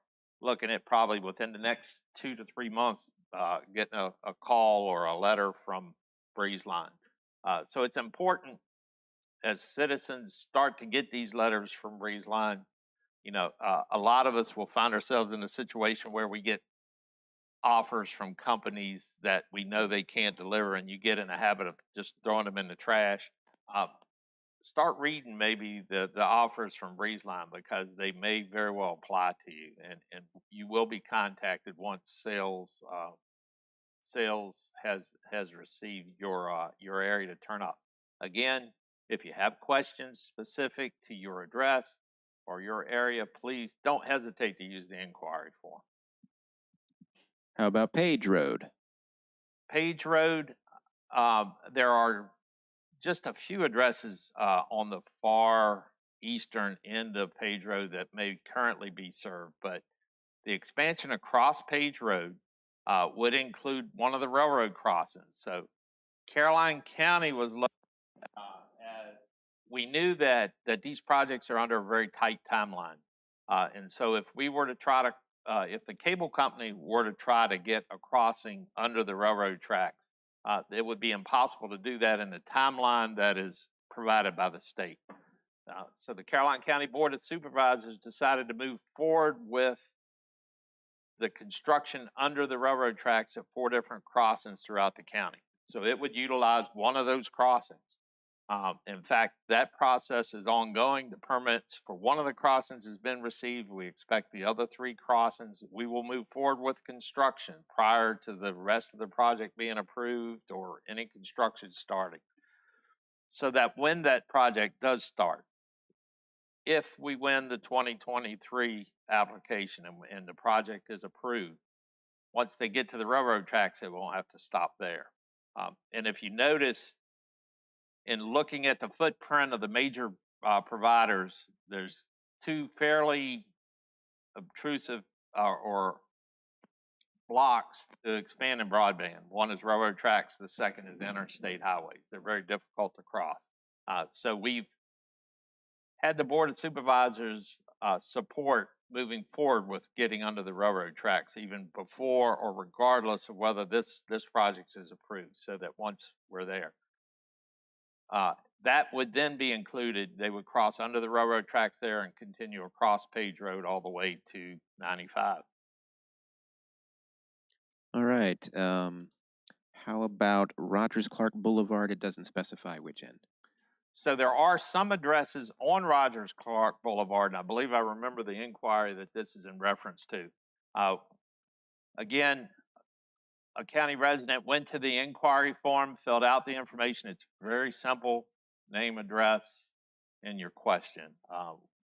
A: looking at probably within the next 2 to 3 months getting a call or a letter from Breeze Line. So it's important as citizens start to get these letters from Breeze Line. A lot of us will find ourselves in a situation where we get offers from companies that we know they can't deliver, and you get in a habit of just throwing them in the trash. Start reading maybe the offers from Breeze Line, because they may very well apply to you, and you will be contacted once sales has received your area to turn up. Again, if you have questions specific to your address or your area, please don't hesitate to use the inquiry form.
D: How about Page Road?
A: Page Road, there are just a few addresses on the far eastern end of Page Road that may currently be served, but the expansion across Page Road would include one of the railroad crossings. So Caroline County was looking at, we knew that these projects are under a very tight timeline. And so if we were to try to if the cable company were to try to get a crossing under the railroad tracks, It would be impossible to do that in the timeline that is provided by the state. So the Caroline County Board of Supervisors decided to move forward with the construction under the railroad tracks at 4 different crossings throughout the county. So it would utilize one of those crossings. In fact, that process is ongoing. The permits for one of the crossings has been received. We expect the other 3 crossings. We will move forward with construction prior to the rest of the project being approved or any construction starting. So that when that project does start, if we win the 2023 application and the project is approved, once they get to the railroad tracks, it won't have to stop there. And if you notice, in looking at the footprint of the major providers, there's 2 fairly obtrusive or blocks to expand in broadband. One is railroad tracks, the second is interstate highways. They're very difficult to cross. So we've had the Board of Supervisors support moving forward with getting under the railroad tracks, even before or regardless of whether this project is approved, so that once we're there. That would then be included. They would cross under the railroad tracks there and continue across Page Road all the way to 95.
D: All right. How about Rogers Clark Boulevard? It doesn't specify which end.
A: So there are some addresses on Rogers Clark Boulevard, and I believe I remember the inquiry that this is in reference to. Again, a county resident went to the inquiry form, filled out the information. It's very simple, name, address, and your question.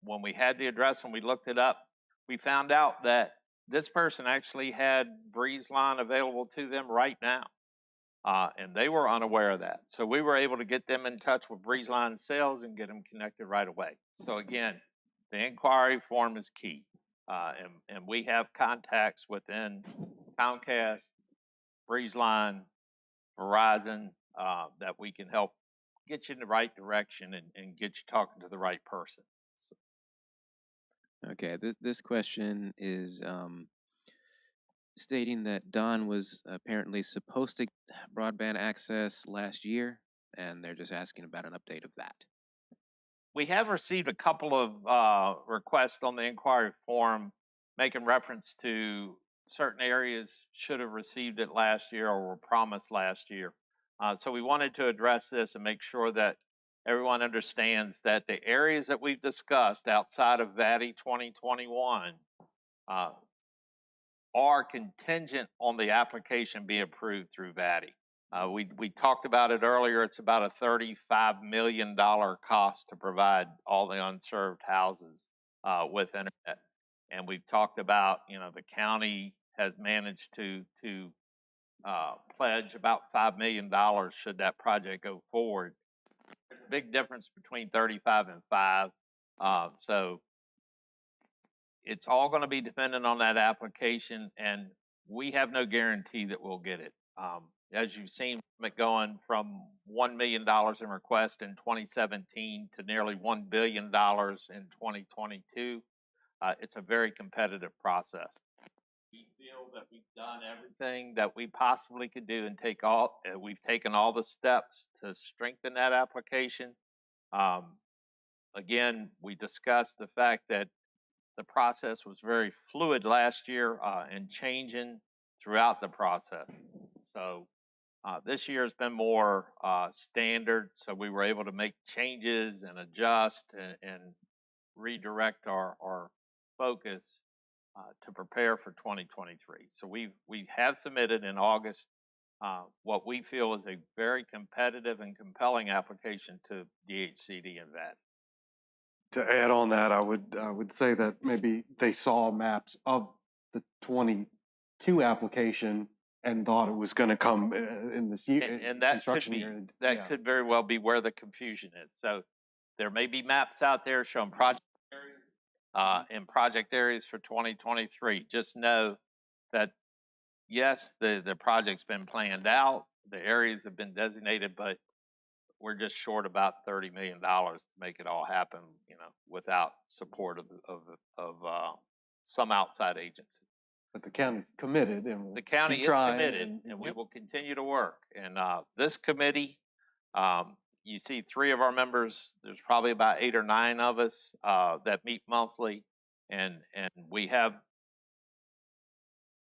A: When we had the address and we looked it up, we found out that this person actually had Breeze Line available to them right now. And they were unaware of that. So we were able to get them in touch with Breeze Line Sales and get them connected right away. So again, the inquiry form is key. And we have contacts within Comcast, Breeze Line, Verizon, that we can help get you in the right direction and get you talking to the right person. So.
D: Okay, this question is stating that Don was apparently supposed to get broadband access last year, and they're just asking about an update of that.
A: We have received a couple of requests on the inquiry form making reference to certain areas should have received it last year or were promised last year. So we wanted to address this and make sure that everyone understands that the areas that we've discussed outside of VATI 2021 are contingent on the application being approved through VATI. We talked about it earlier. It's about a $35 million cost to provide all the unserved houses with internet. And we've talked about, the county has managed to pledge about $5 million should that project go forward. There's a big difference between 35 and 5. So it's all going to be dependent on that application, and we have no guarantee that we'll get it. As you've seen it going from $1 million in request in 2017 to nearly $1 billion in 2022, it's a very competitive process. We feel that we've done everything that we possibly could do and we've taken all the steps to strengthen that application. Again, we discussed the fact that the process was very fluid last year and changing throughout the process. So this year has been more standard. So we were able to make changes and adjust and redirect our focus to prepare for 2023. So we have submitted in August what we feel is a very competitive and compelling application to DHCD and VAT.
C: To add on that, I would say that maybe they saw maps of the 22 application and thought it was going to come in this year.
A: And that could very well be where the confusion is. So there may be maps out there showing project areas and project areas for 2023. Just know that yes, the project's been planned out, the areas have been designated, but we're just short about $30 million to make it all happen, without support of some outside agency.
C: But the county's committed and will
A: The county
C: keep
A: is
C: trying.
A: committed, and we will continue to work. And this committee, you see 3 of our members. There's probably about 8 or 9 of us that meet monthly, and we have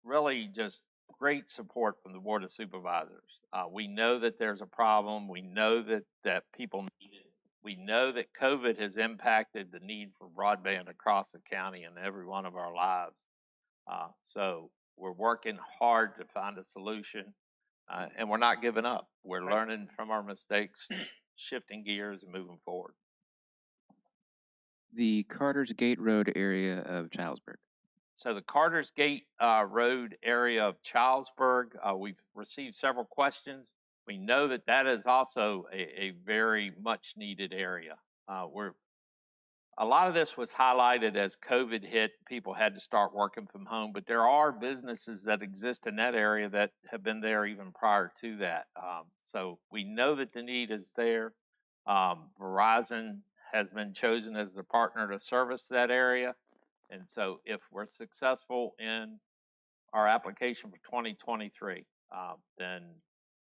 A: really just great support from the Board of Supervisors. We know that there's a problem. We know that people need it. We know that COVID has impacted the need for broadband across the county and every one of our lives. So we're working hard to find a solution, and we're not giving up. We're learning from our mistakes, shifting gears, and moving forward.
D: The Carter's Gate Road area of Charlesburg.
A: So the Carter's Gate Road area of Charlesburg, we've received several questions. We know that that is also a very much needed area. A lot of this was highlighted as COVID hit. People had to start working from home, but there are businesses that exist in that area that have been there even prior to that. So we know that the need is there. Verizon has been chosen as the partner to service that area. And so if we're successful in our application for 2023, then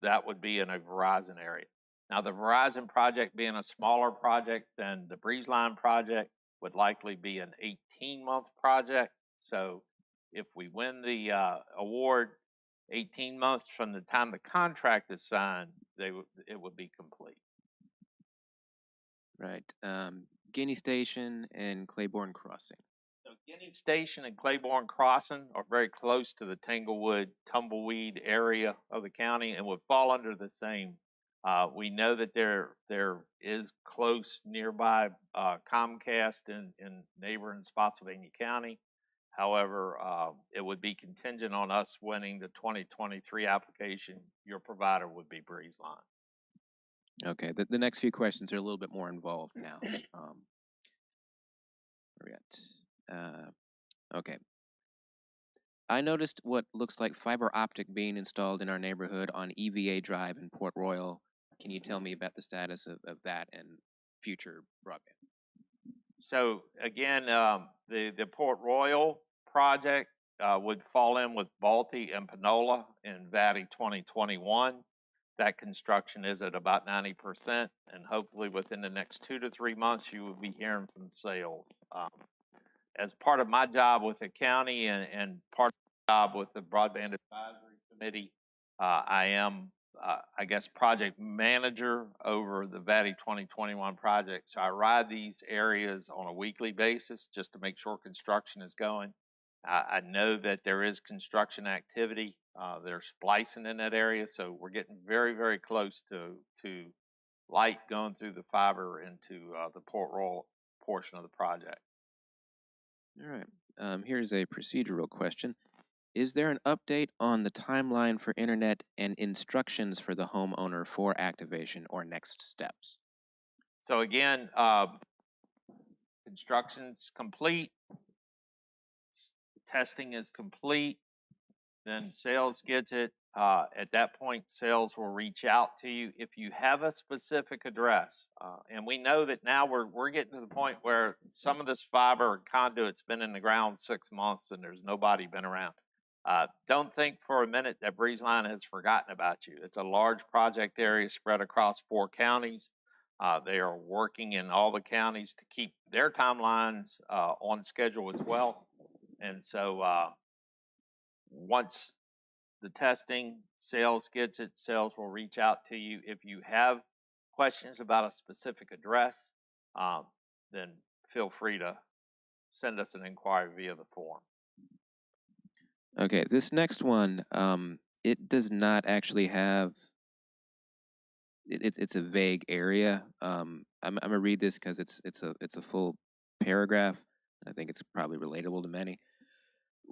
A: that would be in a Verizon area. Now, the Verizon project being a smaller project than the Breeze Line project would likely be an 18-month project. So if we win the award 18 months from the time the contract is signed, it would be complete.
D: Right. Guinea Station and Claiborne Crossing.
A: So Guinea Station and Claiborne Crossing are very close to the Tanglewood Tumbleweed area of the county and would fall under the same. We know that there is close nearby Comcast in neighboring Spotsylvania County. However, it would be contingent on us winning the 2023 application. Your provider would be Breeze Line.
D: Okay, the next few questions are a little bit more involved now. Where we at? Okay. I noticed what looks like fiber optic being installed in our neighborhood on EVA Drive in Port Royal. Can you tell me about the status of that and future broadband?
A: So again, the Port Royal project would fall in with Balti and Panola in VATI 2021. That construction is at about 90%, and hopefully within the next 2 to 3 months, you will be hearing from sales. As part of my job with the county and part of the job with the Broadband Advisory Committee, I am, I guess, project manager over the VATI 2021 project. So I ride these areas on a weekly basis just to make sure construction is going. I know that there is construction activity. They're splicing in that area, so we're getting very, very close to light going through the fiber into the Port Royal portion of the project.
D: All right. Here's a procedural question. Is there an update on the timeline for internet and instructions for the homeowner for activation or next steps?
A: So again, construction's complete, testing is complete, then sales gets it. At that point, sales will reach out to you if you have a specific address. And we know that now we're getting to the point where some of this fiber and conduit's been in the ground 6 months and there's nobody been around. Don't think for a minute that Breeze Line has forgotten about you. It's a large project area spread across 4 counties. They are working in all the counties to keep their timelines on schedule as well. And so once the testing, sales gets it, sales will reach out to you. If you have questions about a specific address, then feel free to send us an inquiry via the form.
D: Okay, this next one, it does not actually have, it's a vague area. I'm gonna read this because it's a full paragraph. I think it's probably relatable to many.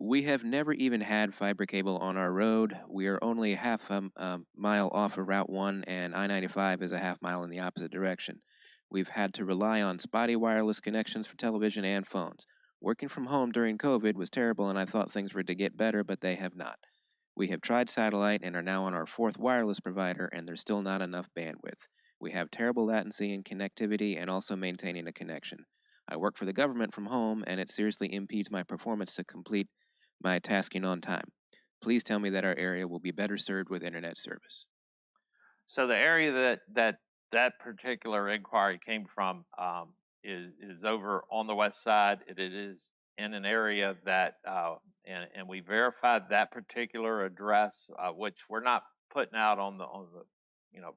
D: We have never even had fiber cable on our road. We are only half a mile off of Route 1, and I-95 is a half mile in the opposite direction. We've had to rely on spotty wireless connections for television and phones. Working from home during COVID was terrible, and I thought things were to get better, but they have not. We have tried satellite and are now on our 4th wireless provider, and there's still not enough bandwidth. We have terrible latency in connectivity and also maintaining a connection. I work for the government from home, and it seriously impedes my performance to complete my tasking on time. Please tell me that our area will be better served with internet service.
A: So the area that particular inquiry came from is over on the west side. It is in an area that, and we verified that particular address, which we're not putting out on the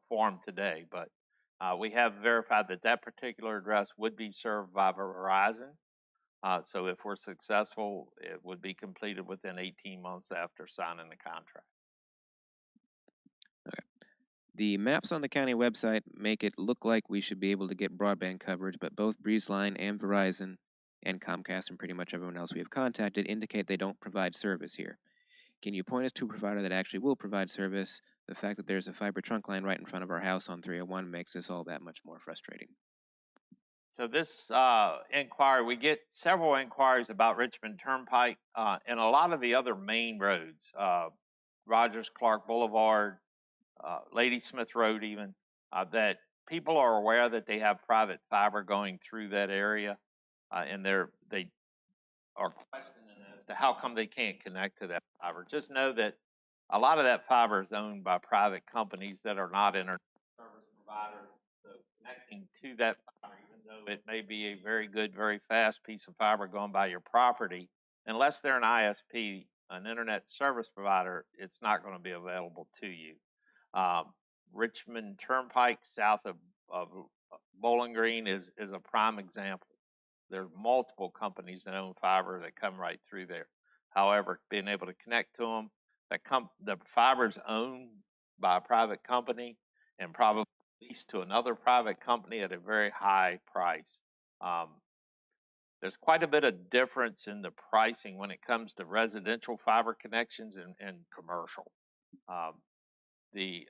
A: forum today, but we have verified that that particular address would be served by Verizon. So if we're successful, it would be completed within 18 months after signing the contract.
D: The maps on the county website make it look like we should be able to get broadband coverage, but both Breezeline and Verizon and Comcast and pretty much everyone else we have contacted indicate they don't provide service here. Can you point us to a provider that actually will provide service? The fact that there's a fiber trunk line right in front of our house on 301 makes this all that much more frustrating.
A: So this inquiry, we get several inquiries about Richmond Turnpike and a lot of the other main roads, Rogers Clark Boulevard, Ladysmith Road even, that people are aware that they have private fiber going through that area, and they are questioning as to how come they can't connect to that fiber. Just know that a lot of that fiber is owned by private companies that are not internet service providers. So connecting to that fiber, even though it may be a very good, very fast piece of fiber going by your property, unless they're an ISP, an internet service provider, it's not going to be available to you. Richmond Turnpike south of Bowling Green is a prime example. There are multiple companies that own fiber that come right through there. However, being able to connect to them, the fiber is owned by a private company and probably leased to another private company at a very high price. There's quite a bit of difference in the pricing when it comes to residential fiber connections and commercial. The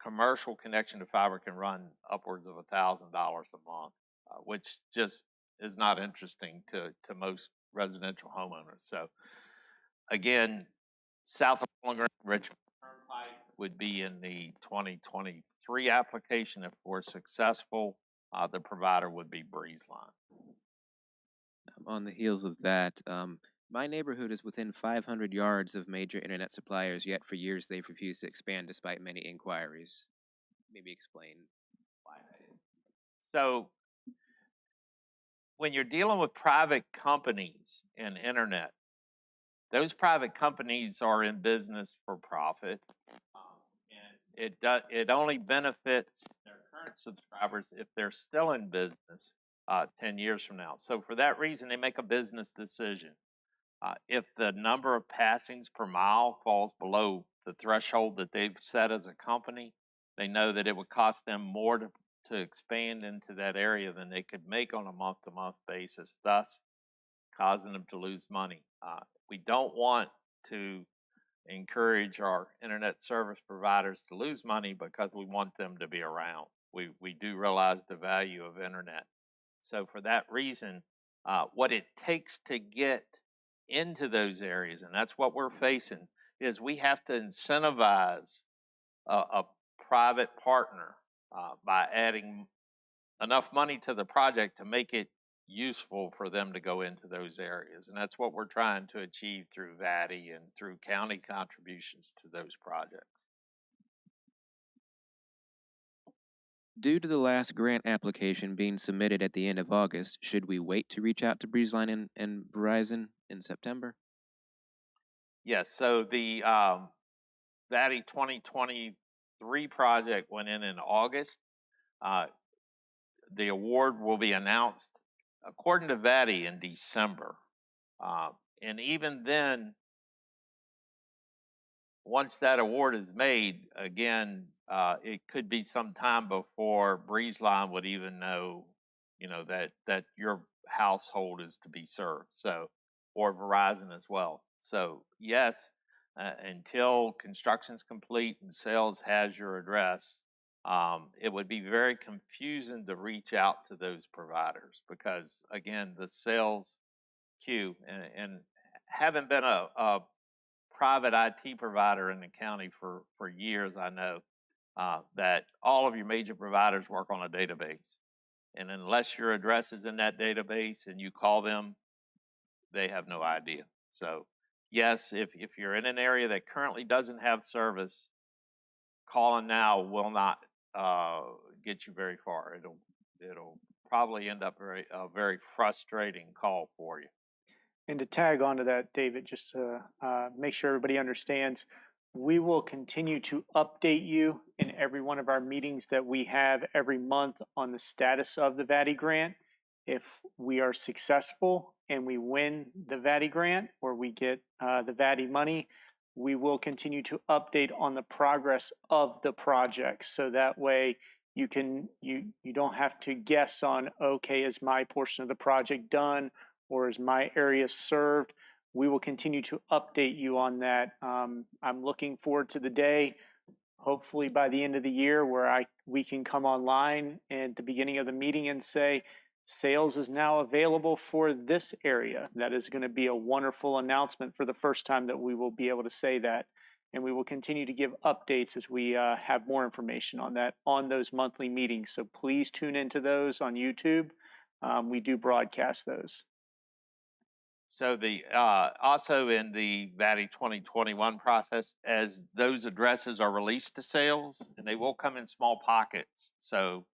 A: commercial connection to fiber can run upwards of $1,000 a month, which just is not interesting to most residential homeowners. So again, south of Bowling Green, Richmond Turnpike would be in the 2023 application. If we're successful, the provider would be Breezeline.
D: On the heels of that, my neighborhood is within 500 yards of major internet suppliers, yet for years they've refused to expand despite many inquiries. Maybe explain why that is.
A: So when you're dealing with private companies and internet, those private companies are in business for profit, and it only benefits their current subscribers if they're still in business 10 years from now. So for that reason, they make a business decision. If the number of passings per mile falls below the threshold that they've set as a company, they know that it would cost them more to expand into that area than they could make on a month-to-month basis, thus causing them to lose money. We don't want to encourage our internet service providers to lose money because we want them to be around. We do realize the value of internet. So for that reason, what it takes to get into those areas, and that's what we're facing, is we have to incentivize a private partner by adding enough money to the project to make it useful for them to go into those areas. And that's what we're trying to achieve through VATI and through county contributions to those projects.
D: Due to the last grant application being submitted at the end of August, should we wait to reach out to Breezeline and Verizon in September?
A: Yes, so the VATI 2023 project went in August. The award will be announced, according to VATI, in December. And even then, once that award is made, again, it could be some time before Breezeline would even know, that your household is to be served. So, or Verizon as well. So, yes, until construction's complete and sales has your address, it would be very confusing to reach out to those providers because, again, the sales queue and having been a private IT provider in the county for years, I know that all of your major providers work on a database. And unless your address is in that database and you call them, they have no idea. So yes, if you're in an area that currently doesn't have service, calling now will not get you very far. It'll probably end up a very frustrating call for you.
B: And to tag onto that, David, just to make sure everybody understands, we will continue to update you in every one of our meetings that we have every month on the status of the VATI grant. If we are successful and we win the VATI grant or we get the VATI money, we will continue to update on the progress of the project. So that way you don't have to guess on, okay, is my portion of the project done or is my area served? We will continue to update you on that. I'm looking forward to the day, hopefully by the end of the year, where we can come online at the beginning of the meeting and say, sales is now available for this area. That is going to be a wonderful announcement for the first time that we will be able to say that. And we will continue to give updates as we have more information on that on those monthly meetings. So please tune into those on YouTube. We do broadcast those.
A: So the also in the VATI 2021 process, as those addresses are released to sales, and they will come in small pockets. So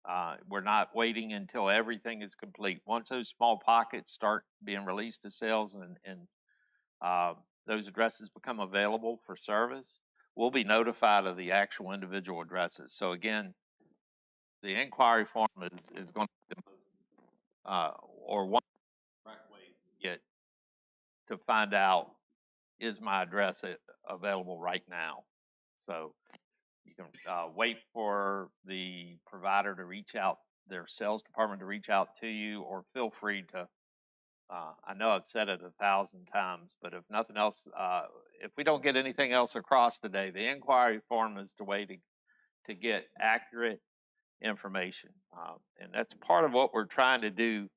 A: we're not waiting until everything is complete. Once those small pockets start being released to sales and those addresses become available for service, we'll be notified of the actual individual addresses. So again, the inquiry form is going to be or one correct way to get to find out, is my address available right now? So you can wait for the provider to reach out, their sales department to reach out to you, or feel free to, I know I've said it 1,000 times, but if nothing else, if we don't get anything else across today, the inquiry form is the way to get accurate information. And that's part of what we're trying to do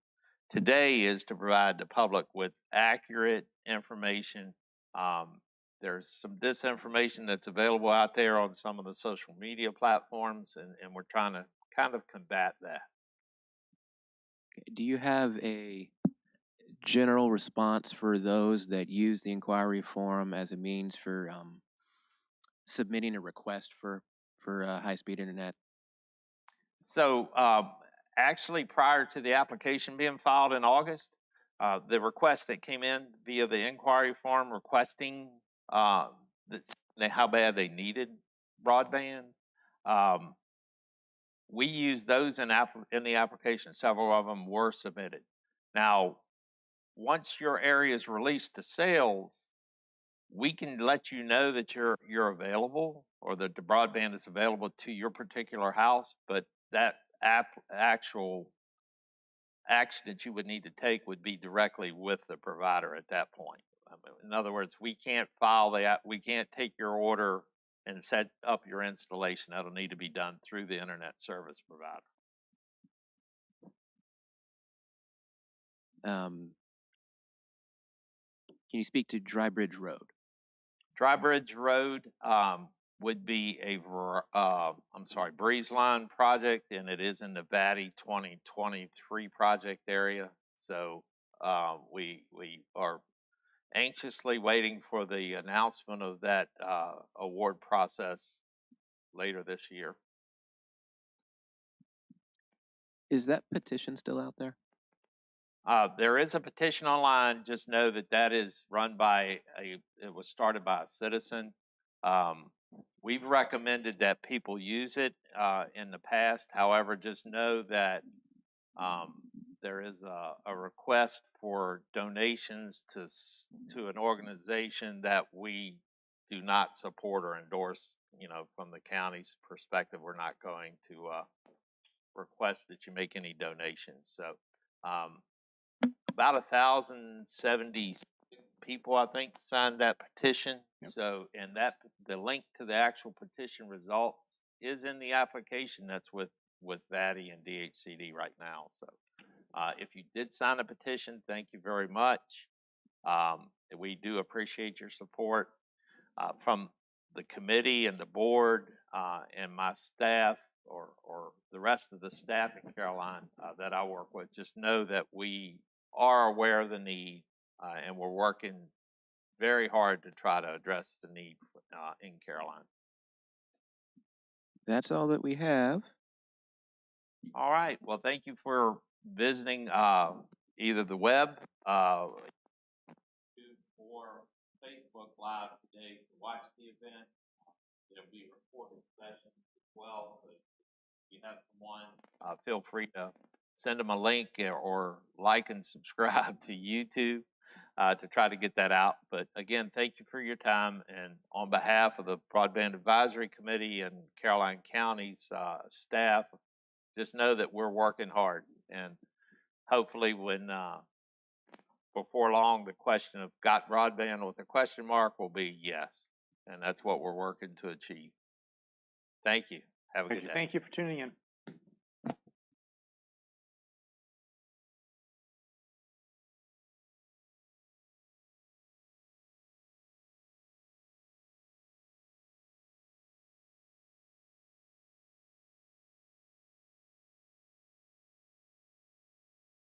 A: today, is to provide the public with accurate information. There's some disinformation that's available out there on some of the social media platforms, and we're trying to kind of combat that.
D: Do you have a general response for those that use the inquiry form as a means for submitting a request for high-speed internet?
A: So actually, prior to the application being filed in August, the request that came in via the inquiry form requesting how bad they needed broadband, we used those in the application. Several of them were submitted. Now, once your area is released to sales, we can let you know that you're available, or that the broadband is available to your particular house, but that actual action that you would need to take would be directly with the provider at that point. In other words, we can't we can't take your order and set up your installation. That'll need to be done through the internet service provider.
D: Can you speak to Dry Bridge Road?
A: Dry Bridge Road would be Breeze Line project, and it is in the VATI 2023 project area. So we are anxiously waiting for the announcement of that award process later this year.
D: Is that petition still out there?
A: There is a petition online. Just know that is run by it was started by a citizen. We've recommended that people use it in the past. However, just know that there is a request for donations to an organization that we do not support or endorse. From the county's perspective, we're not going to request that you make any donations. So about 1,070 people, I think, signed that petition. Yep. So, and the link to the actual petition results is in the application that's with VATI and DHCD right now. So, if you did sign a petition, thank you very much. We do appreciate your support from the committee and the board and my staff, or the rest of the staff in Caroline that I work with. Just know that we are aware of the need, and we're working very hard to try to address the need in Caroline.
D: That's all that we have.
A: All right. Well, thank you for visiting either the web or Facebook Live today to watch the event. There'll be recorded sessions as well. But if you have someone, feel free to send them a link or like and subscribe to YouTube to try to get that out. But again, thank you for your time. And on behalf of the Broadband Advisory Committee and Caroline County's staff, just know that we're working hard. And hopefully when before long, the question of got broadband with a question mark will be yes. And that's what we're working to achieve. Thank you. Have a good day.
B: Thank you for tuning in.